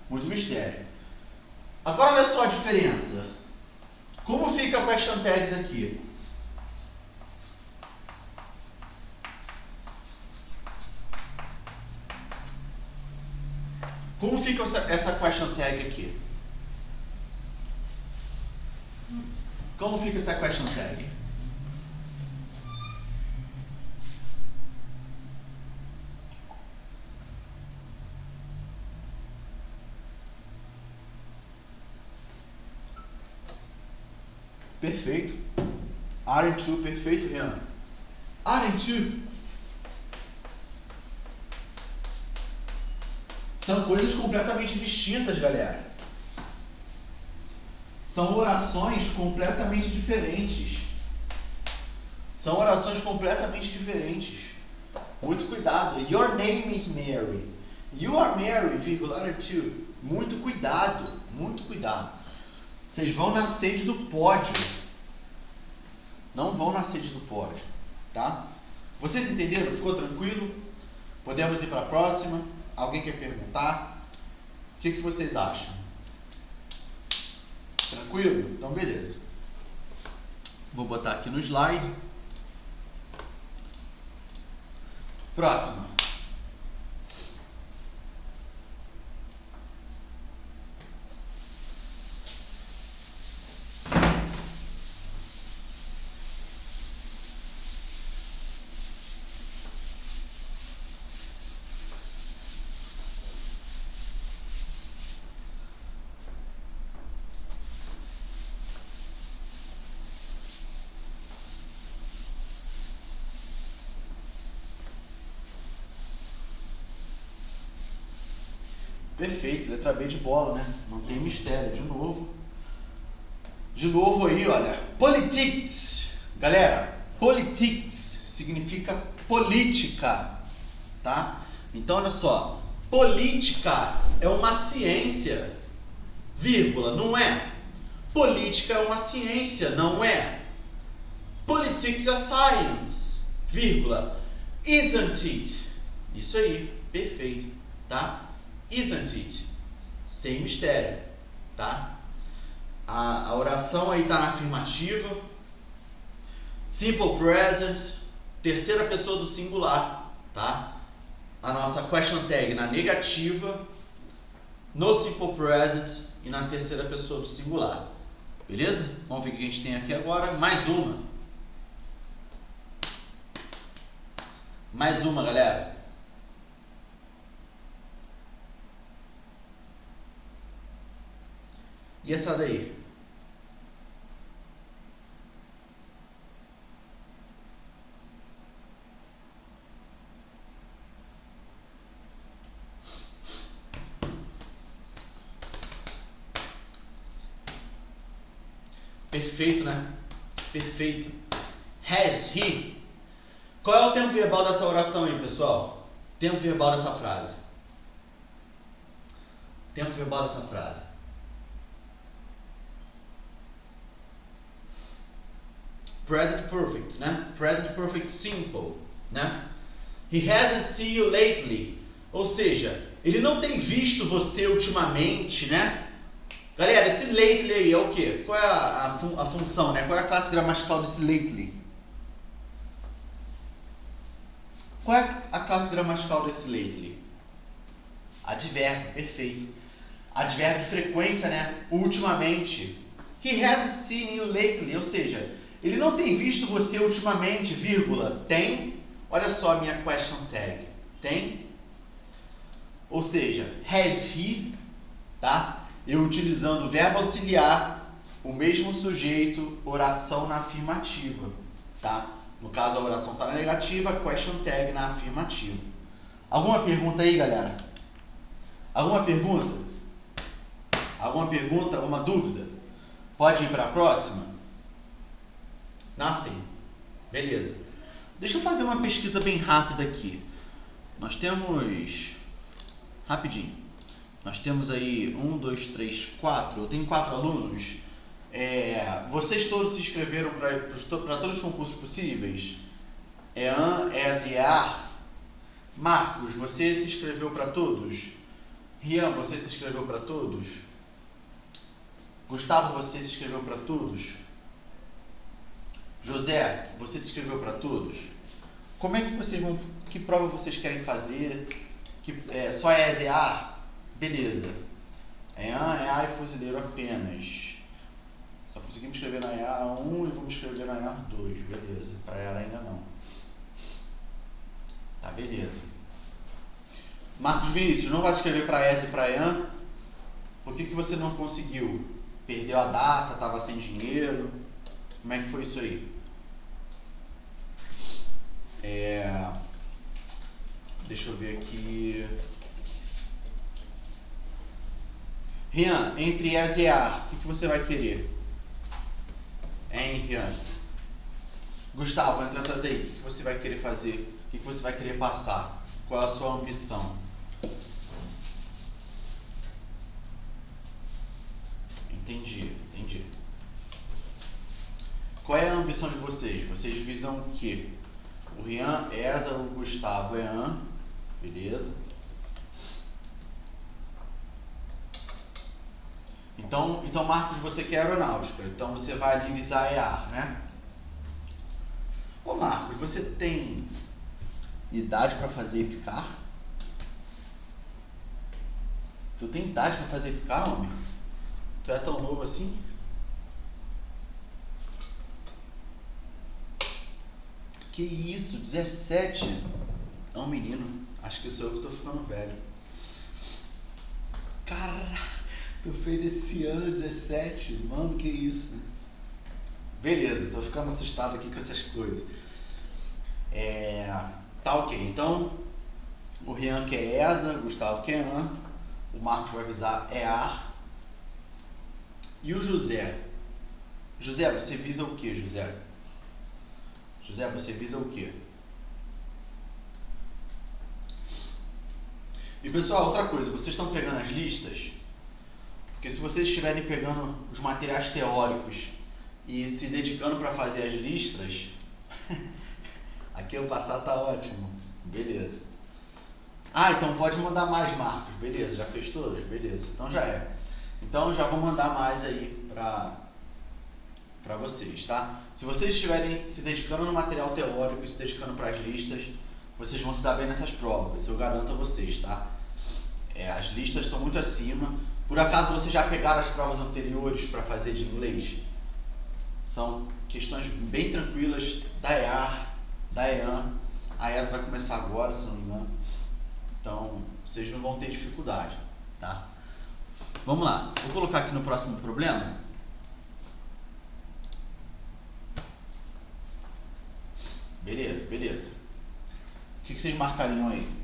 muito mistério. Agora olha só a diferença. Como fica a question tag daqui? Como fica essa question tag aqui? Como fica essa question tag? Perfeito. Aren't you? Perfeito, Rian. Aren't you? São coisas completamente distintas, galera. São orações completamente diferentes. São orações completamente diferentes. Muito cuidado. Your name is Mary. You are Mary, vírgula, aren't you? Muito cuidado, muito cuidado. Vocês vão na sede do pódio. Não vão na sede do pódio, tá? Vocês entenderam? Ficou tranquilo? Podemos ir para a próxima? Alguém quer perguntar? O que vocês acham? Tranquilo? Então, beleza. Vou botar aqui no slide. Próxima. Perfeito, letra B de bola, né? Não tem mistério, de novo. De novo aí, olha. Politics. Galera, politics significa política, tá? Então, olha só. Política é uma ciência, vírgula, não é? Política é uma ciência, não é? Politics é science, vírgula, isn't it? Isso aí, perfeito, tá? Isn't it? Sem mistério, tá? A oração aí tá na afirmativa. Simple present, terceira pessoa do singular, tá? A nossa question tag na negativa, no simple present e na terceira pessoa do singular. Beleza? Vamos ver o que a gente tem aqui agora. Mais uma. Mais uma, galera. E essa daí? Perfeito, né? Perfeito. Has he? Qual é o tempo verbal dessa oração aí, pessoal? Tempo verbal dessa frase. Tempo verbal dessa frase. Present perfect, né? Present perfect simple, né? He hasn't seen you lately. Ou seja, ele não tem visto você ultimamente, né? Galera, esse lately aí é o quê? Qual é a função, né? Qual é a classe gramatical desse lately? Qual é a classe gramatical desse lately? Advérbio, perfeito. Advérbio de frequência, né? Ultimamente. He hasn't seen you lately. Ou seja, ele não tem visto você ultimamente, vírgula, tem, olha só a minha question tag, tem, ou seja, has he, tá? Eu utilizando o verbo auxiliar, o mesmo sujeito, oração na afirmativa, tá? No caso a oração está na negativa, question tag na afirmativa. Alguma pergunta aí, galera? Alguma pergunta? Alguma pergunta, alguma dúvida? Pode ir para a próxima? Nothing. Beleza. Deixa eu fazer uma pesquisa bem rápida aqui. Nós temos... Rapidinho. Nós temos aí 1, 2, 3, 4. Eu tenho 4 alunos. Vocês todos se inscreveram para todos os concursos possíveis? EAN, ES e EAR? Marcos, você se inscreveu para todos? Rian, você se inscreveu para todos? Gustavo, você se inscreveu para todos? José, você se inscreveu para todos? Como é que vocês vão... Que prova vocês querem fazer? Só ES e EAR? beleza. EA e fuzileiro apenas. Só conseguimos escrever na EA1 e vamos escrever na EA2, beleza. Para EA ainda não. Tá, beleza. Marcos Vinícius, não vai escrever para ES e para EAN? Por que você não conseguiu? Perdeu a data, estava sem dinheiro? Como é que foi isso aí? Deixa eu ver aqui. Rian, entre ES e EA, o que você vai querer? Hein, Rian? Gustavo, entre essas aí, o que você vai querer fazer? O que você vai querer passar? Qual é a sua ambição? Entendi. Qual é a ambição de vocês? Vocês visam o quê? O Rian, ESA, o Gustavo, EAN, beleza? Então Marcos, você quer aeronáutica, então você vai ali visar EAR, né? Ô Marcos, você tem idade para fazer EPICAR? Tu tem idade para fazer EPICAR, homem? Tu é tão novo assim? Que isso, 17? É um menino. Acho que sou eu que tô ficando velho. Caraca, tu fez esse ano 17? Mano, que isso? Beleza, tô ficando assustado aqui com essas coisas. Tá ok, então o Rian quer ESA, o Gustavo quer EAN, o Marcos vai avisar EAR. E o José? José, você visa o que, José? José, você visa o quê? E pessoal, outra coisa, vocês estão pegando as listas? Porque se vocês estiverem pegando os materiais teóricos e se dedicando para fazer as listas, aqui o passar tá ótimo. Beleza. Então pode mandar mais, Marcos. Beleza, já fez todas? Beleza, então já é. Então já vou mandar mais aí para vocês, tá? Se vocês estiverem se dedicando no material teórico e se dedicando para as listas, vocês vão se dar bem nessas provas, eu garanto a vocês, tá? As listas estão muito acima. Por acaso vocês já pegaram as provas anteriores para fazer de inglês? São questões bem tranquilas da EAR, da EAN. A ESA vai começar agora, se não me engano. Então, vocês não vão ter dificuldade, tá? Vamos lá, vou colocar aqui no próximo problema. Beleza. O que vocês marcariam aí?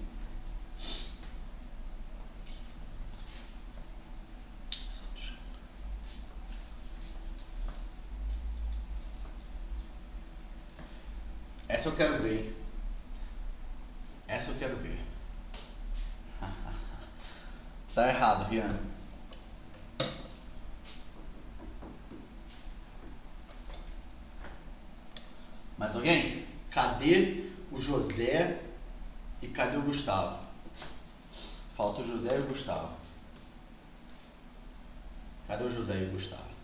Essa eu quero ver. Tá errado, Rian. Mais alguém? Cadê o José e cadê o Gustavo? Falta o José e o Gustavo. Cadê o José e o Gustavo?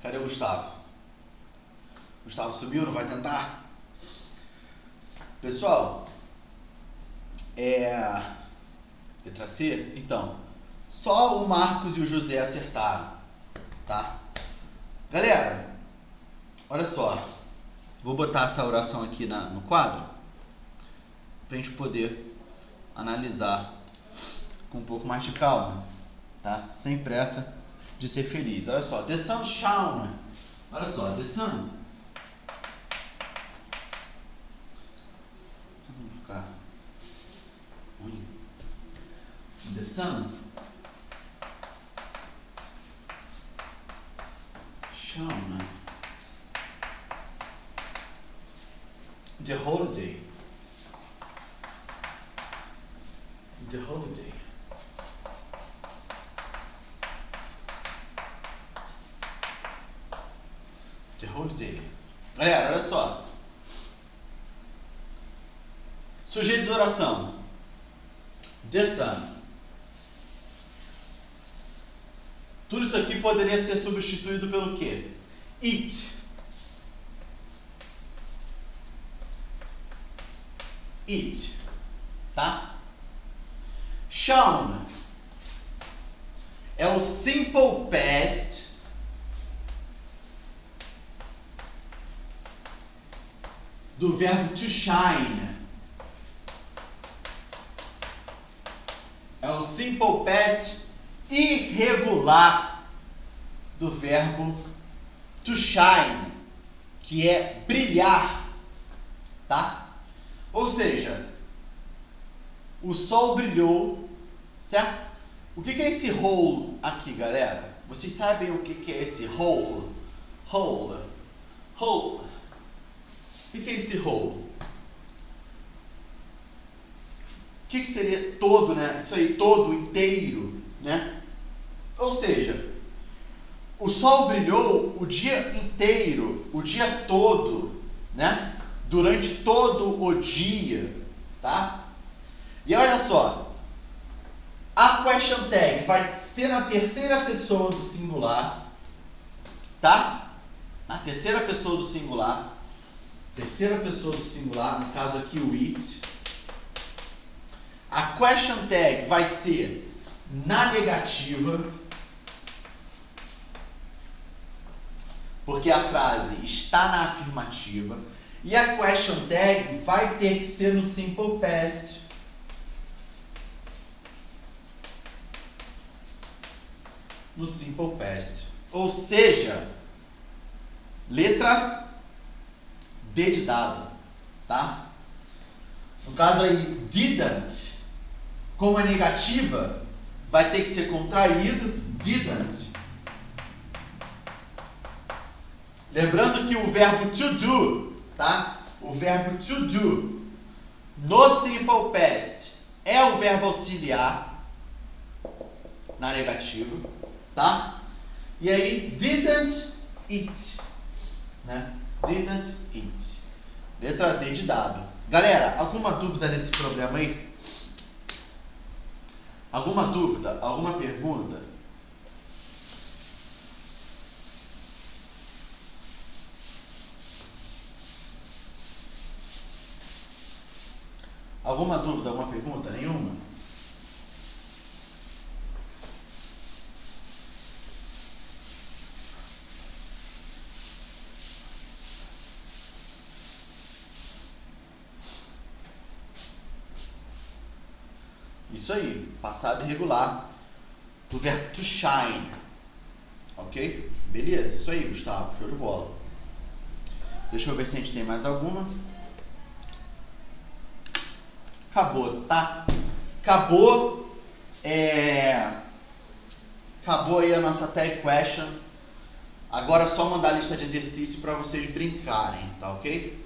Cadê o Gustavo? Gustavo subiu, não vai tentar? Pessoal, letra C? Então, só o Marcos e o José acertaram, tá? Galera, olha só. Vou botar essa oração aqui no quadro pra gente poder analisar com um pouco mais de calma, tá? Sem pressa de ser feliz. Olha só, the sun shone. Olha só, the sun. Vamos ficar ruim. The sun shone. The holiday. The holiday. The holiday. Galera, olha só. Sujeito de oração. The sun. Tudo isso aqui poderia ser substituído pelo quê? eat. Eat, tá? Shone é o simple past do verbo to shine. É o simple past irregular do verbo to shine, que é brilhar, tá? Ou seja, o sol brilhou, certo? O que é esse whole aqui, galera? Vocês sabem o que é esse whole? Whole. O que é esse whole? O que seria todo, né? Isso aí, todo, inteiro, né? Ou seja, o sol brilhou o dia inteiro, o dia todo, né? Durante todo o dia, tá? E olha só, a question tag vai ser na terceira pessoa do singular, tá? Na terceira pessoa do singular, no caso aqui o it. A question tag vai ser na negativa, porque a frase está na afirmativa. E a question tag vai ter que ser no simple past. No simple past. Ou seja, letra D de dado, tá? No caso aí, didn't, como é negativa, vai ter que ser contraído, didn't. Lembrando que o verbo to do, tá? O verbo to do no simple past é o verbo auxiliar na negativa, tá? E aí, didn't eat, né? Didn't eat. Letra D de dado. Galera, alguma dúvida nesse problema aí? Alguma dúvida? Alguma pergunta? Alguma dúvida, alguma pergunta? Nenhuma? Isso aí, passado irregular do verbo to shine. Ok? Beleza, isso aí, Gustavo, show de bola. Deixa eu ver se a gente tem mais alguma. Acabou, tá? Acabou aí a nossa tag question. Agora é só mandar a lista de exercício para vocês brincarem, tá ok?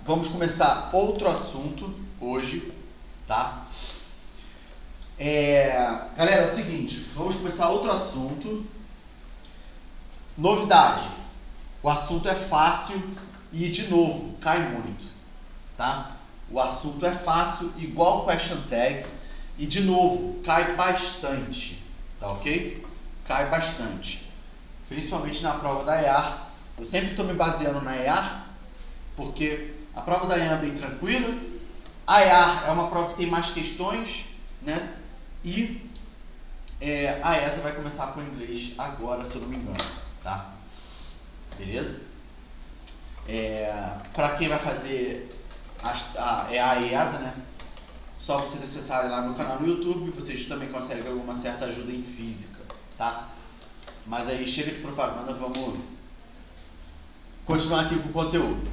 Vamos começar outro assunto hoje, tá? Galera, é o seguinte, vamos começar outro assunto. Novidade, o assunto é fácil e, de novo, cai muito, tá? O assunto é fácil, igual question tag, e, de novo, cai bastante, tá ok? Cai bastante, principalmente na prova da EAR. Eu sempre estou me baseando na EAR, porque a prova da EAR é bem tranquila, a EAR é uma prova que tem mais questões, né? E a ESA vai começar com inglês agora, se eu não me engano, tá? Beleza? Para quem vai fazer a ESA, né? Só vocês acessarem lá meu canal no YouTube, vocês também conseguem alguma certa ajuda em física, tá? Mas aí chega de propaganda, vamos continuar aqui com o conteúdo.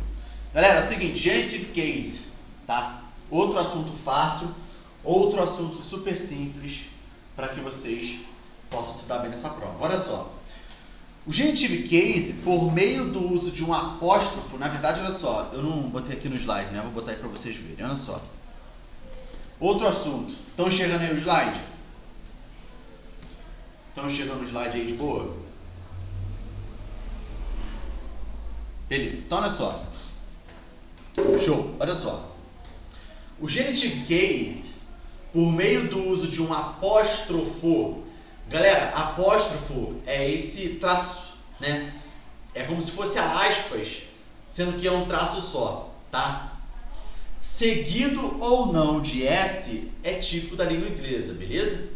Galera, é o seguinte, genitive case, tá? Outro assunto fácil, outro assunto super simples para que vocês possam se dar bem nessa prova. Olha só, o genitive case, por meio do uso de um apóstrofo, na verdade, olha só, eu não botei aqui no slide, né? Vou botar aí para vocês verem, olha só. Outro assunto, estão chegando aí o slide? Estão chegando o slide aí de boa? Beleza, então olha só. Show, olha só. O genitive case, por meio do uso de um apóstrofo, galera, apóstrofo é esse traço né? É como se fosse aspas, sendo que é um traço só, tá? Seguido ou não de S é típico da língua inglesa, beleza?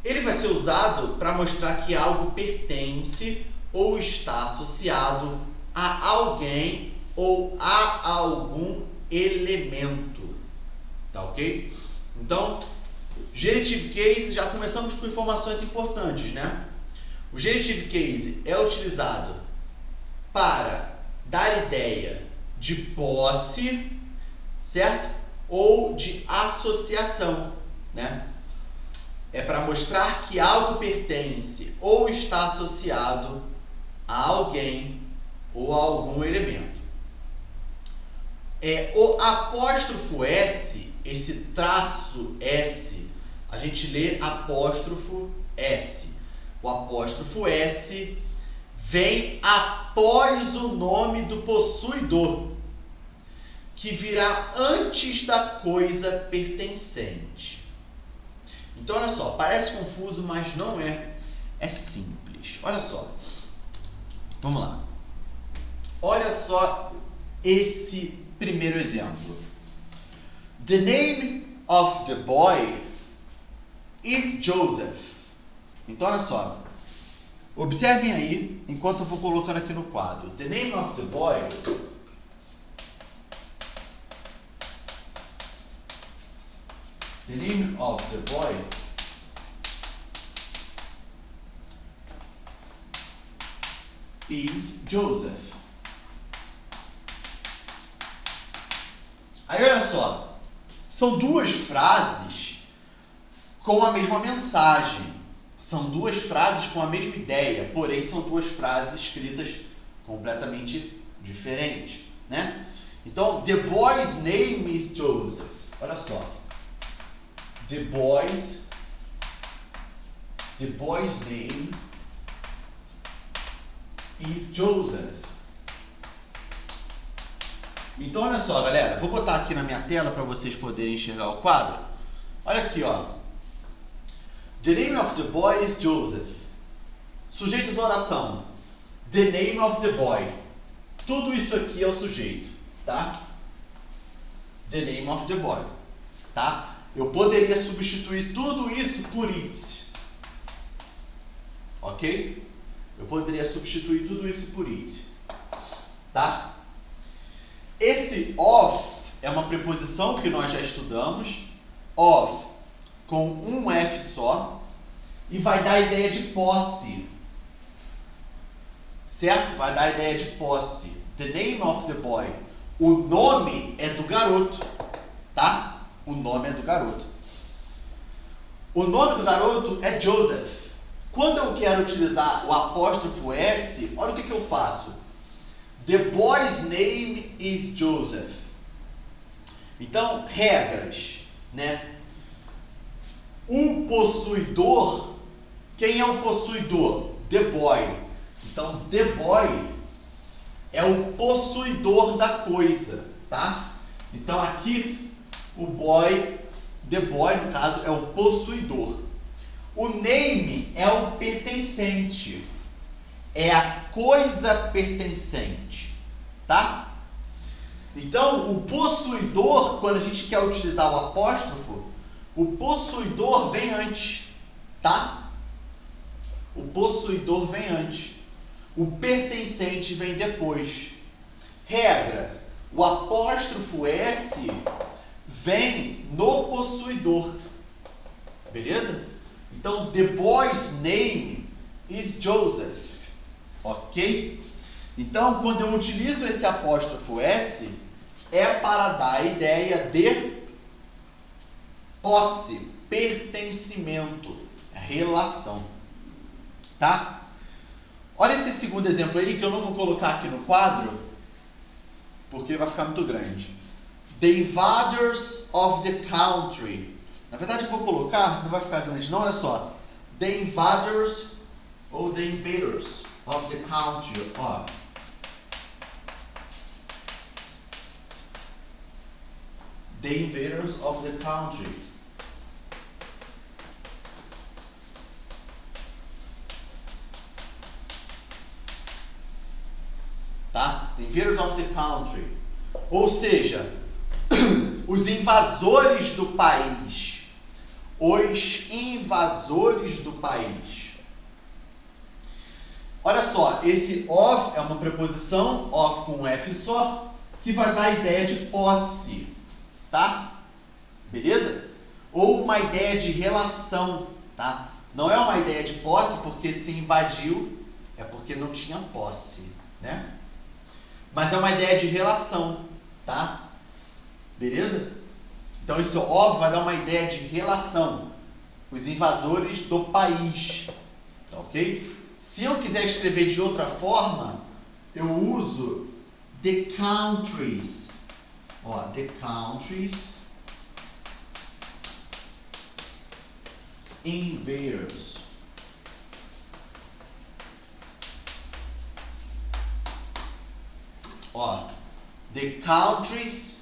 Ele vai ser usado para mostrar que algo pertence ou está associado a alguém ou a algum elemento, tá ok? Então, genitive case, já começamos com informações importantes, né? O genitive case é utilizado para dar ideia de posse, certo? Ou de associação, né? É para mostrar que algo pertence ou está associado a alguém ou a algum elemento. O apóstrofo S, esse traço S, a gente lê apóstrofo S. O apóstrofo S vem após o nome do possuidor, que virá antes da coisa pertencente. Então, olha só, parece confuso, mas não é. É simples. Olha só. Vamos lá. Olha só esse primeiro exemplo. The name of the boy is Joseph. Então, olha só. Observem aí, enquanto eu vou colocando aqui no quadro. The name of the boy is Joseph. Aí olha só, são duas frases com a mesma mensagem. São duas frases com a mesma ideia, porém são duas frases escritas completamente diferentes, né? Então, the boy's name is Joseph. Olha só. The boy's name is Joseph. Então, olha só, galera. Vou botar aqui na minha tela para vocês poderem enxergar o quadro. Olha aqui, ó. The name of the boy is Joseph. Sujeito da oração. The name of the boy. Tudo isso aqui é o sujeito, tá? The name of the boy, tá? Eu poderia substituir tudo isso por it. Ok? Eu poderia substituir tudo isso por it. Tá? Esse of é uma preposição que nós já estudamos. Of com um F só. E vai dar a ideia de posse. Certo? Vai dar a ideia de posse. The name of the boy. O nome é do garoto. Tá? O nome é do garoto. O nome do garoto é Joseph. Quando eu quero utilizar o apóstrofo S, olha o que eu faço. The boy's name is Joseph. Então, regras, né? O possuidor, quem é o possuidor? The boy. Então, the boy é o possuidor da coisa, tá? Então, aqui, o boy, the boy, no caso, é o possuidor. O name é o pertencente. É a coisa pertencente, tá? Então, o possuidor, quando a gente quer utilizar o apóstrofo, o possuidor vem antes, tá? O possuidor vem antes. O pertencente vem depois. Regra: o apóstrofo S vem no possuidor. Beleza? Então, the boy's name is Joseph. Ok? Então, quando eu utilizo esse apóstrofo S, é para dar a ideia de posse, pertencimento, relação. Tá? Olha esse segundo exemplo aí, que eu não vou colocar aqui no quadro, porque vai ficar muito grande. The invaders of the country. Na verdade, eu vou colocar, não vai ficar grande não, olha só. The invaders ou the invaders of the country. Ó. The invaders of the country. of the country. Ou seja, os invasores do país. Os invasores do país. Olha só, esse of é uma preposição, of com um F só, que vai dar a ideia de posse, tá? Beleza? Ou uma ideia de relação, tá? Não é uma ideia de posse porque se invadiu, é porque não tinha posse, né? Mas é uma ideia de relação, tá? Beleza? Então esse of vai dar uma ideia de relação. Os invasores do país, tá ok? Se eu quiser escrever de outra forma, eu uso the countries. Ó, the countries invaders. Ó, the countries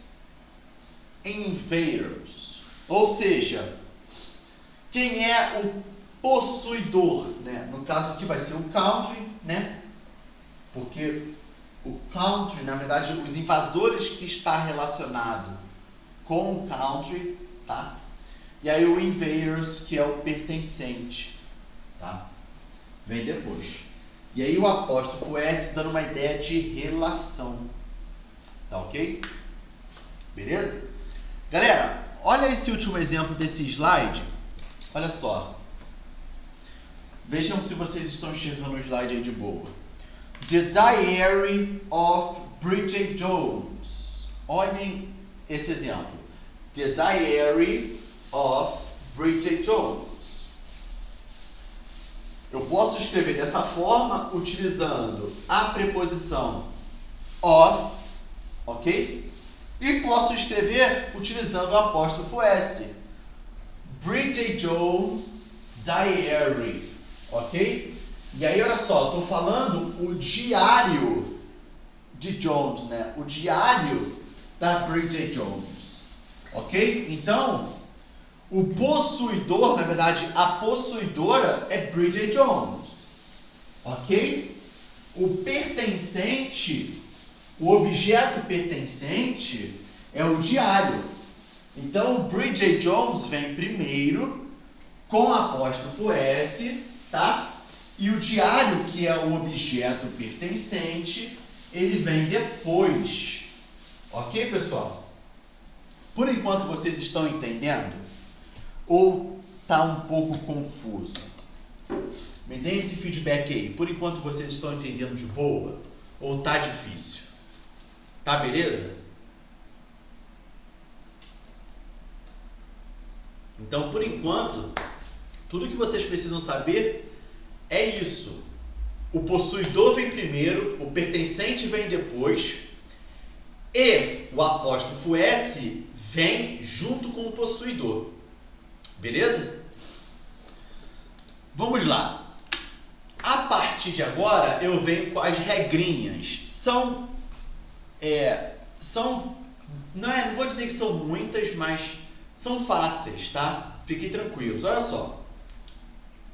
invaders. Ou seja, quem é o possuidor, né? No caso aqui vai ser o country, né? Porque o country, na verdade, os invasores que está relacionado com o country, tá? E aí o invaders, que é o pertencente, tá? Vem depois. E aí o apóstrofo S dando uma ideia de relação, tá ok? Beleza? Galera, olha esse último exemplo desse slide. Olha só. Vejam se vocês estão enxergando o slide aí de boa. The Diary of Bridget Jones. Olhem esse exemplo. The Diary of Bridget Jones. Eu posso escrever dessa forma utilizando a preposição of, ok? E posso escrever utilizando o apóstrofo S. Bridget Jones Diary. Ok? E aí, olha só, estou falando o diário de Jones, né? O diário da Bridget Jones. Ok? Então, o possuidor, na verdade, a possuidora é Bridget Jones. Ok? O pertencente, o objeto pertencente é o diário. Então, Bridget Jones vem primeiro com apóstrofo S, tá? E o diário, que é o objeto pertencente, ele vem depois. Ok, pessoal? Por enquanto vocês estão entendendo? Ou tá um pouco confuso? Me deem esse feedback aí. Por enquanto vocês estão entendendo de boa? Ou tá difícil? Tá beleza? Então, por enquanto, tudo que vocês precisam saber é isso. O possuidor vem primeiro, o pertencente vem depois, e o apóstrofo S vem junto com o possuidor. Beleza? Vamos lá. A partir de agora, eu venho com as regrinhas. Não vou dizer que são muitas, mas são fáceis, tá? Fiquem tranquilos. Olha só.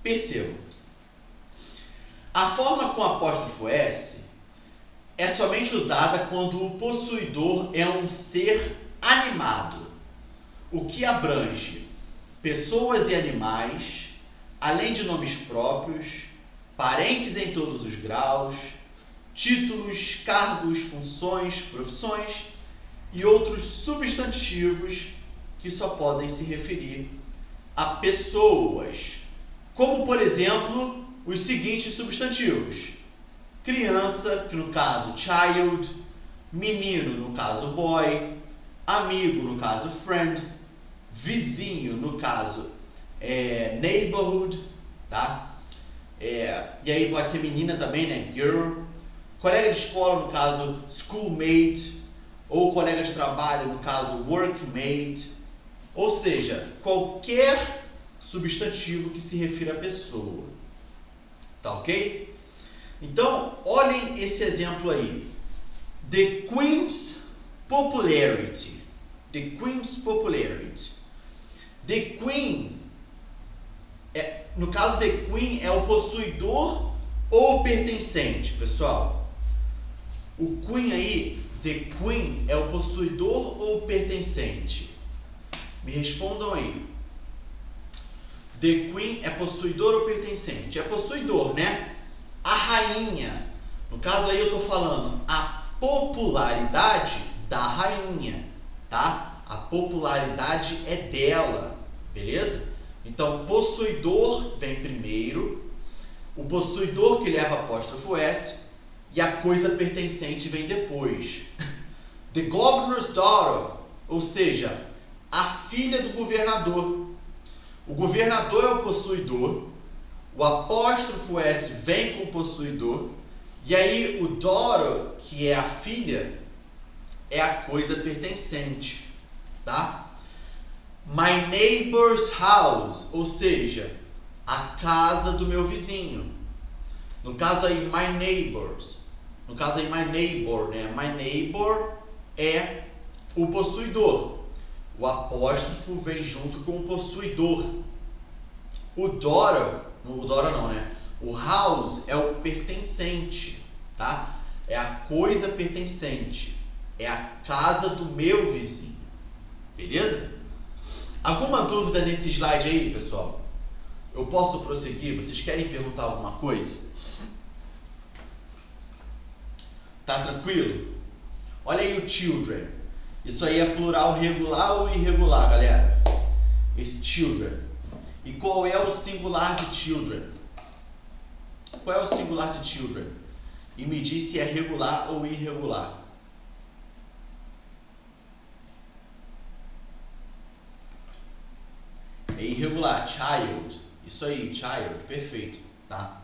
Percebam. A forma com apóstrofo S é somente usada quando o possuidor é um ser animado, o que abrange pessoas e animais, além de nomes próprios, parentes em todos os graus, títulos, cargos, funções, profissões e outros substantivos que só podem se referir a pessoas, como, por exemplo, os seguintes substantivos: criança, que no caso child, menino, no caso boy, amigo, no caso friend, vizinho, no caso neighborhood, tá? E aí pode ser menina também, né? Girl. Colega de escola, no caso schoolmate, ou colega de trabalho, no caso workmate. Ou seja, qualquer substantivo que se refira à pessoa. Tá ok? Então, olhem esse exemplo aí. The Queen's popularity. The Queen's popularity. The Queen, no caso The Queen, é o possuidor ou o pertencente, pessoal. O Queen aí the queen é o possuidor ou o pertencente? Me respondam aí. The queen é possuidor ou pertencente? É possuidor, né? A rainha. No caso aí eu estou falando a popularidade da rainha, tá? A popularidade é dela, beleza? Então, possuidor vem primeiro, o possuidor que leva apóstrofo S e a coisa pertencente vem depois. The governor's daughter, ou seja, a filha do governador. O governador é o possuidor, o apóstrofo S vem com o possuidor, e aí o daughter, que é a filha, é a coisa pertencente, tá? My neighbor's house, ou seja, a casa do meu vizinho. No caso aí, my neighbors. No caso aí, my neighbor, né? My neighbor é o possuidor. O apóstrofo vem junto com o possuidor. O daughter não, né? O house é o pertencente, tá? É a coisa pertencente. É a casa do meu vizinho. Beleza? Alguma dúvida nesse slide aí, pessoal? Eu posso prosseguir? Vocês querem perguntar alguma coisa? Tá tranquilo? Olha aí o children. Isso aí é plural regular ou irregular, galera? Esse children. E qual é o singular de children? Qual é o singular de children? E me diz se é regular ou irregular. É irregular, child. Isso aí, child, perfeito, tá?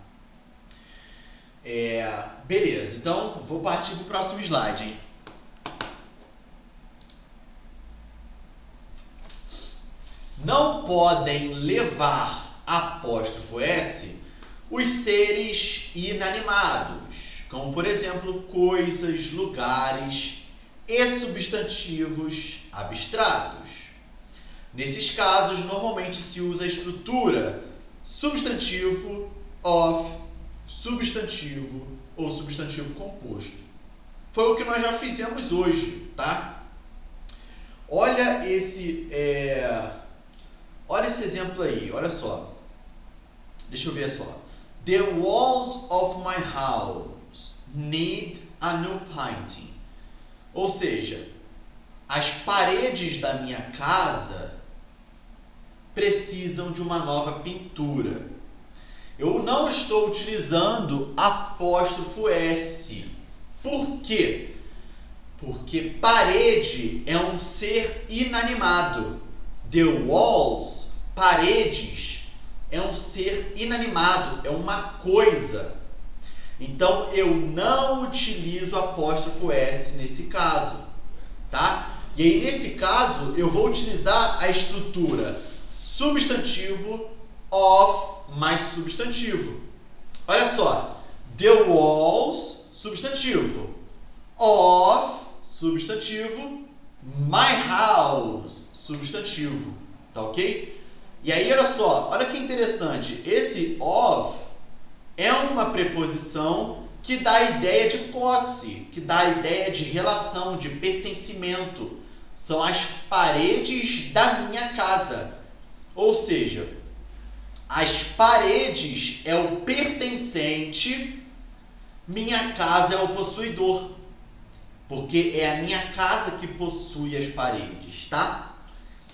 Beleza, então vou partir para o próximo slide, hein? Não podem levar apóstrofo S os seres inanimados, como por exemplo, coisas, lugares e substantivos abstratos. Nesses casos, normalmente se usa a estrutura substantivo, of, substantivo ou substantivo composto. Foi o que nós já fizemos hoje, tá? Olha esse exemplo aí, olha só. Deixa eu ver só. The walls of my house need a new painting. Ou seja, as paredes da minha casa precisam de uma nova pintura. Eu não estou utilizando apóstrofo S. Por quê? Porque parede é um ser inanimado. The walls, paredes, é um ser inanimado, é uma coisa. Então, eu não utilizo apóstrofo S nesse caso, tá? E aí, nesse caso, eu vou utilizar a estrutura substantivo, of, mais substantivo. Olha só, the walls, substantivo, of, substantivo, my house, substantivo, tá ok? E aí, olha só, olha que interessante, esse of é uma preposição que dá a ideia de posse, que dá a ideia de relação, de pertencimento. São as paredes da minha casa. Ou seja, as paredes é o pertencente, minha casa é o possuidor. Porque é a minha casa que possui as paredes, tá?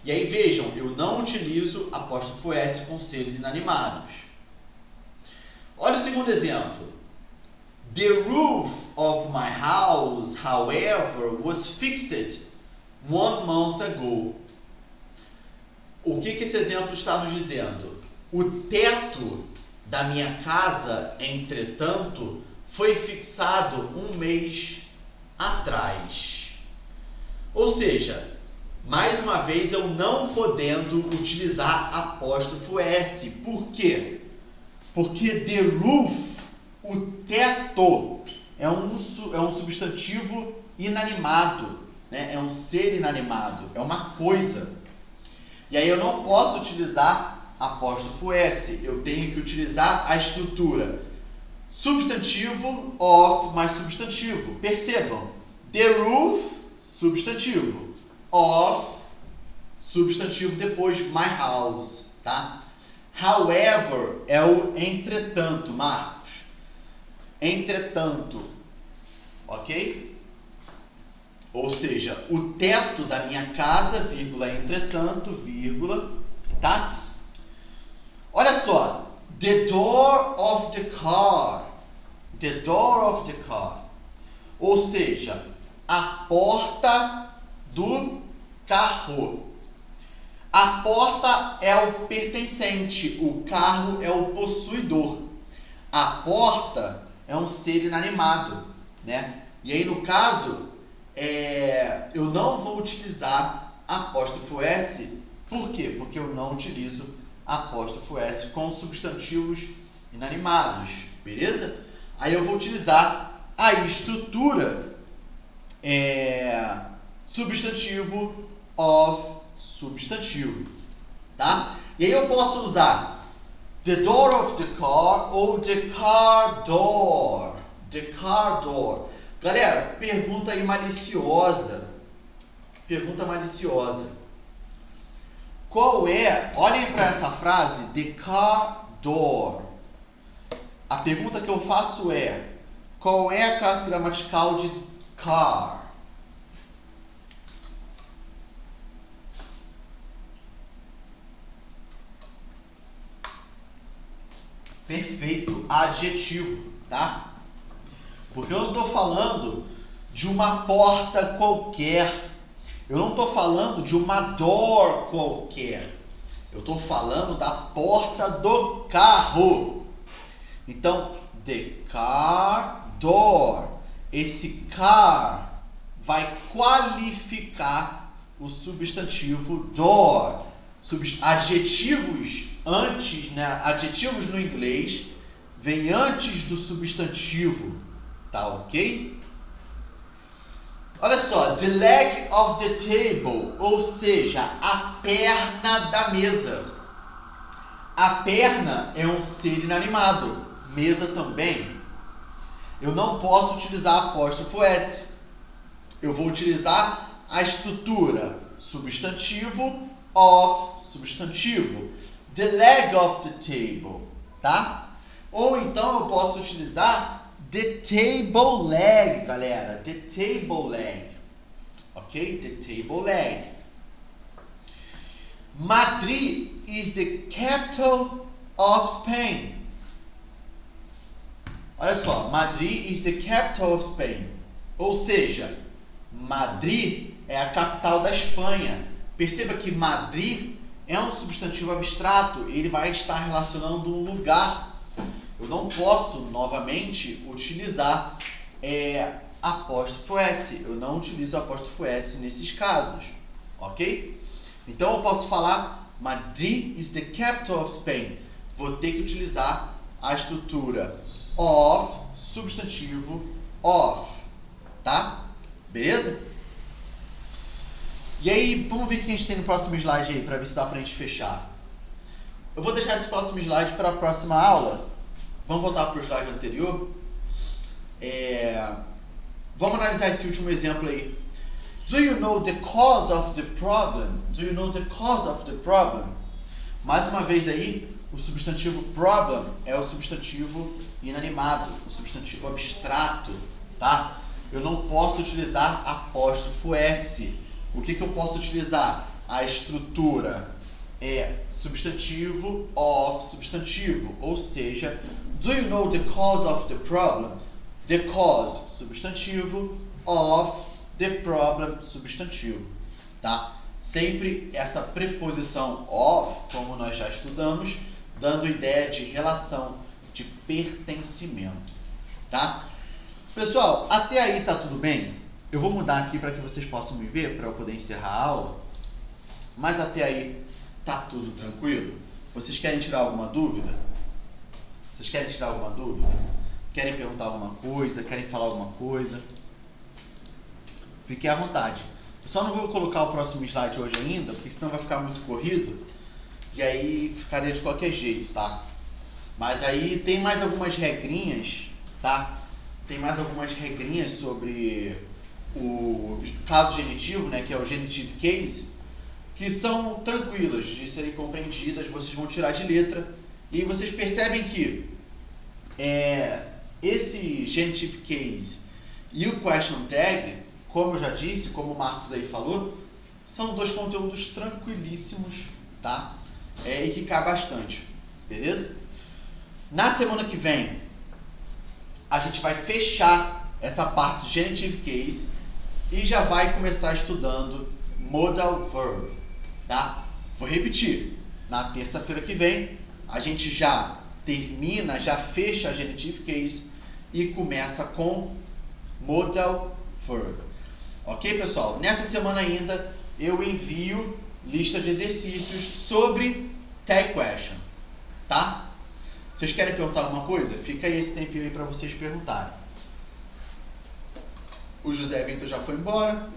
E aí vejam, eu não utilizo apóstrofo S com seres inanimados. Olha o segundo exemplo. The roof of my house, however, was fixed 1 month ago. O que esse exemplo está nos dizendo? O teto da minha casa, entretanto, foi fixado 1 mês atrás. Ou seja, mais uma vez eu não podendo utilizar apóstrofo S. Por quê? Porque the roof, o teto, é um substantivo inanimado, né? É um ser inanimado, é uma coisa. E aí eu não posso utilizar apóstrofo S, eu tenho que utilizar a estrutura substantivo, of, mais substantivo. Percebam, The roof, substantivo. Of, substantivo depois, my house, tá? However é o entretanto, Marcos. Entretanto, ok? Ou seja, o teto da minha casa, vírgula, entretanto, vírgula, tá? Olha só, the door of the car. The door of the car. Ou seja, a porta do carro. A porta é o pertencente, o carro é o possuidor. A porta é um ser inanimado, né? E aí, no caso, eu não vou utilizar apóstrofo S. Por quê? Porque eu não utilizo apóstrofo S com substantivos inanimados, beleza? Aí eu vou utilizar a estrutura substantivo of substantivo, tá? E aí eu posso usar the door of the car ou the car door. The car door. Galera, pergunta aí maliciosa. Pergunta maliciosa. Qual é? Olhem para essa frase, the car door. A pergunta que eu faço é: qual é a classe gramatical de car? Perfeito, adjetivo, tá? Porque eu não estou falando de uma porta qualquer. Eu não estou falando de uma door qualquer. Eu estou falando da porta do carro. Então, the car door. Esse car vai qualificar o substantivo door. Adjetivos antes, né? Adjetivos no inglês vem antes do substantivo, tá ok? Olha só, the leg of the table, ou seja, a perna da mesa. A perna é um ser inanimado, mesa também. Eu não posso utilizar apóstrofo S. Eu vou utilizar a estrutura substantivo of substantivo. The leg of the table, tá? Ou então eu posso utilizar the table leg, galera. The table leg. Ok? The table leg. Madrid is the capital of Spain. Olha só, Madrid is the capital of Spain. Ou seja, Madrid é a capital da Espanha. Perceba que Madrid é um substantivo abstrato, ele vai estar relacionando um lugar. Eu não posso, novamente, utilizar apóstrofo S. Eu não utilizo apóstrofo S nesses casos, ok? Então eu posso falar Madrid is the capital of Spain. Vou ter que utilizar a estrutura of, substantivo of, tá? Beleza? E aí, vamos ver o que a gente tem no próximo slide aí, para ver se dá pra gente fechar. Eu vou deixar esse próximo slide para a próxima aula. Vamos voltar para o slide anterior. Vamos analisar esse último exemplo aí. Do you know the cause of the problem? Do you know the cause of the problem? Mais uma vez aí, o substantivo problem é o substantivo inanimado, o substantivo abstrato, tá? Eu não posso utilizar apóstrofo S. O que eu posso utilizar? A estrutura é substantivo of substantivo, ou seja, do you know the cause of the problem? The cause, substantivo, of the problem, substantivo, tá? Sempre essa preposição of, como nós já estudamos, dando ideia de relação, de pertencimento, tá? Pessoal, até aí tá tudo bem? Eu vou mudar aqui para que vocês possam me ver, para eu poder encerrar a aula. Mas até aí tá tudo tranquilo? Vocês querem tirar alguma dúvida? Vocês querem tirar alguma dúvida? Querem perguntar alguma coisa? Querem falar alguma coisa? Fiquem à vontade. Eu só não vou colocar o próximo slide hoje ainda, porque senão vai ficar muito corrido. E aí ficaria de qualquer jeito, tá? Mas aí tem mais algumas regrinhas, tá? Tem mais algumas regrinhas sobre o caso genitivo, né, que é o genitive case, que são tranquilas de serem compreendidas, vocês vão tirar de letra, e vocês percebem que esse genitive case e o question tag, como eu já disse, como o Marcos aí falou, são dois conteúdos tranquilíssimos, tá? E que cai bastante, beleza? Na semana que vem, a gente vai fechar essa parte de genitive case e já vai começar estudando modal verb, tá? Vou repetir, na terça-feira que vem, a gente já termina, já fecha a genitive case e começa com modal verb. Ok, pessoal? Nessa semana ainda, eu envio lista de exercícios sobre tag question, tá? Vocês querem perguntar alguma coisa? Fica aí esse tempinho aí para vocês perguntarem. O José Vitor já foi embora.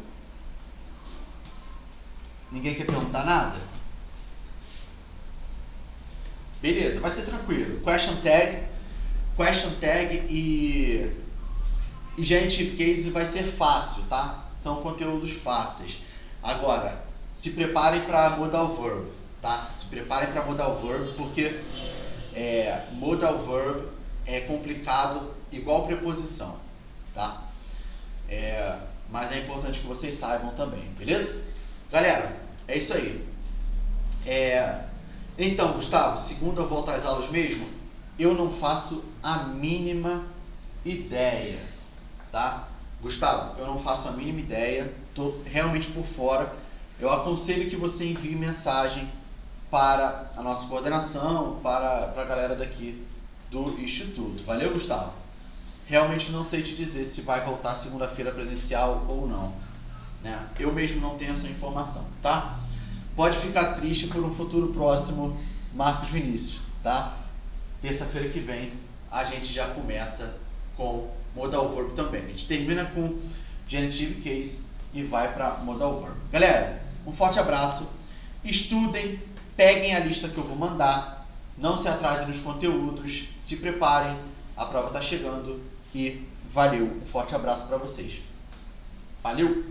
Ninguém quer perguntar nada? Beleza, vai ser tranquilo. Question tag e genitive case vai ser fácil, tá? São conteúdos fáceis. Agora, se preparem para modal verb, tá? Se preparem para modal verb, porque modal verb é complicado igual preposição, tá? Mas é importante que vocês saibam também, beleza? Galera, é isso aí. Então, Gustavo, segunda eu volto às aulas mesmo? Eu não faço a mínima ideia, tá? Gustavo, eu não faço a mínima ideia, tô realmente por fora. Eu aconselho que você envie mensagem para a nossa coordenação, para a galera daqui do Instituto. Valeu, Gustavo? Realmente não sei te dizer se vai voltar segunda-feira presencial ou não, né? Eu mesmo não tenho essa informação, tá? Pode ficar triste por um futuro próximo, Marcos Vinícius, tá? Terça-feira que vem a gente já começa com modal verb também. A gente termina com genitive case e vai para modal verb. Galera, um forte abraço. Estudem, peguem a lista que eu vou mandar. Não se atrasem nos conteúdos. Se preparem, a prova está chegando e valeu. Um forte abraço para vocês. Valeu!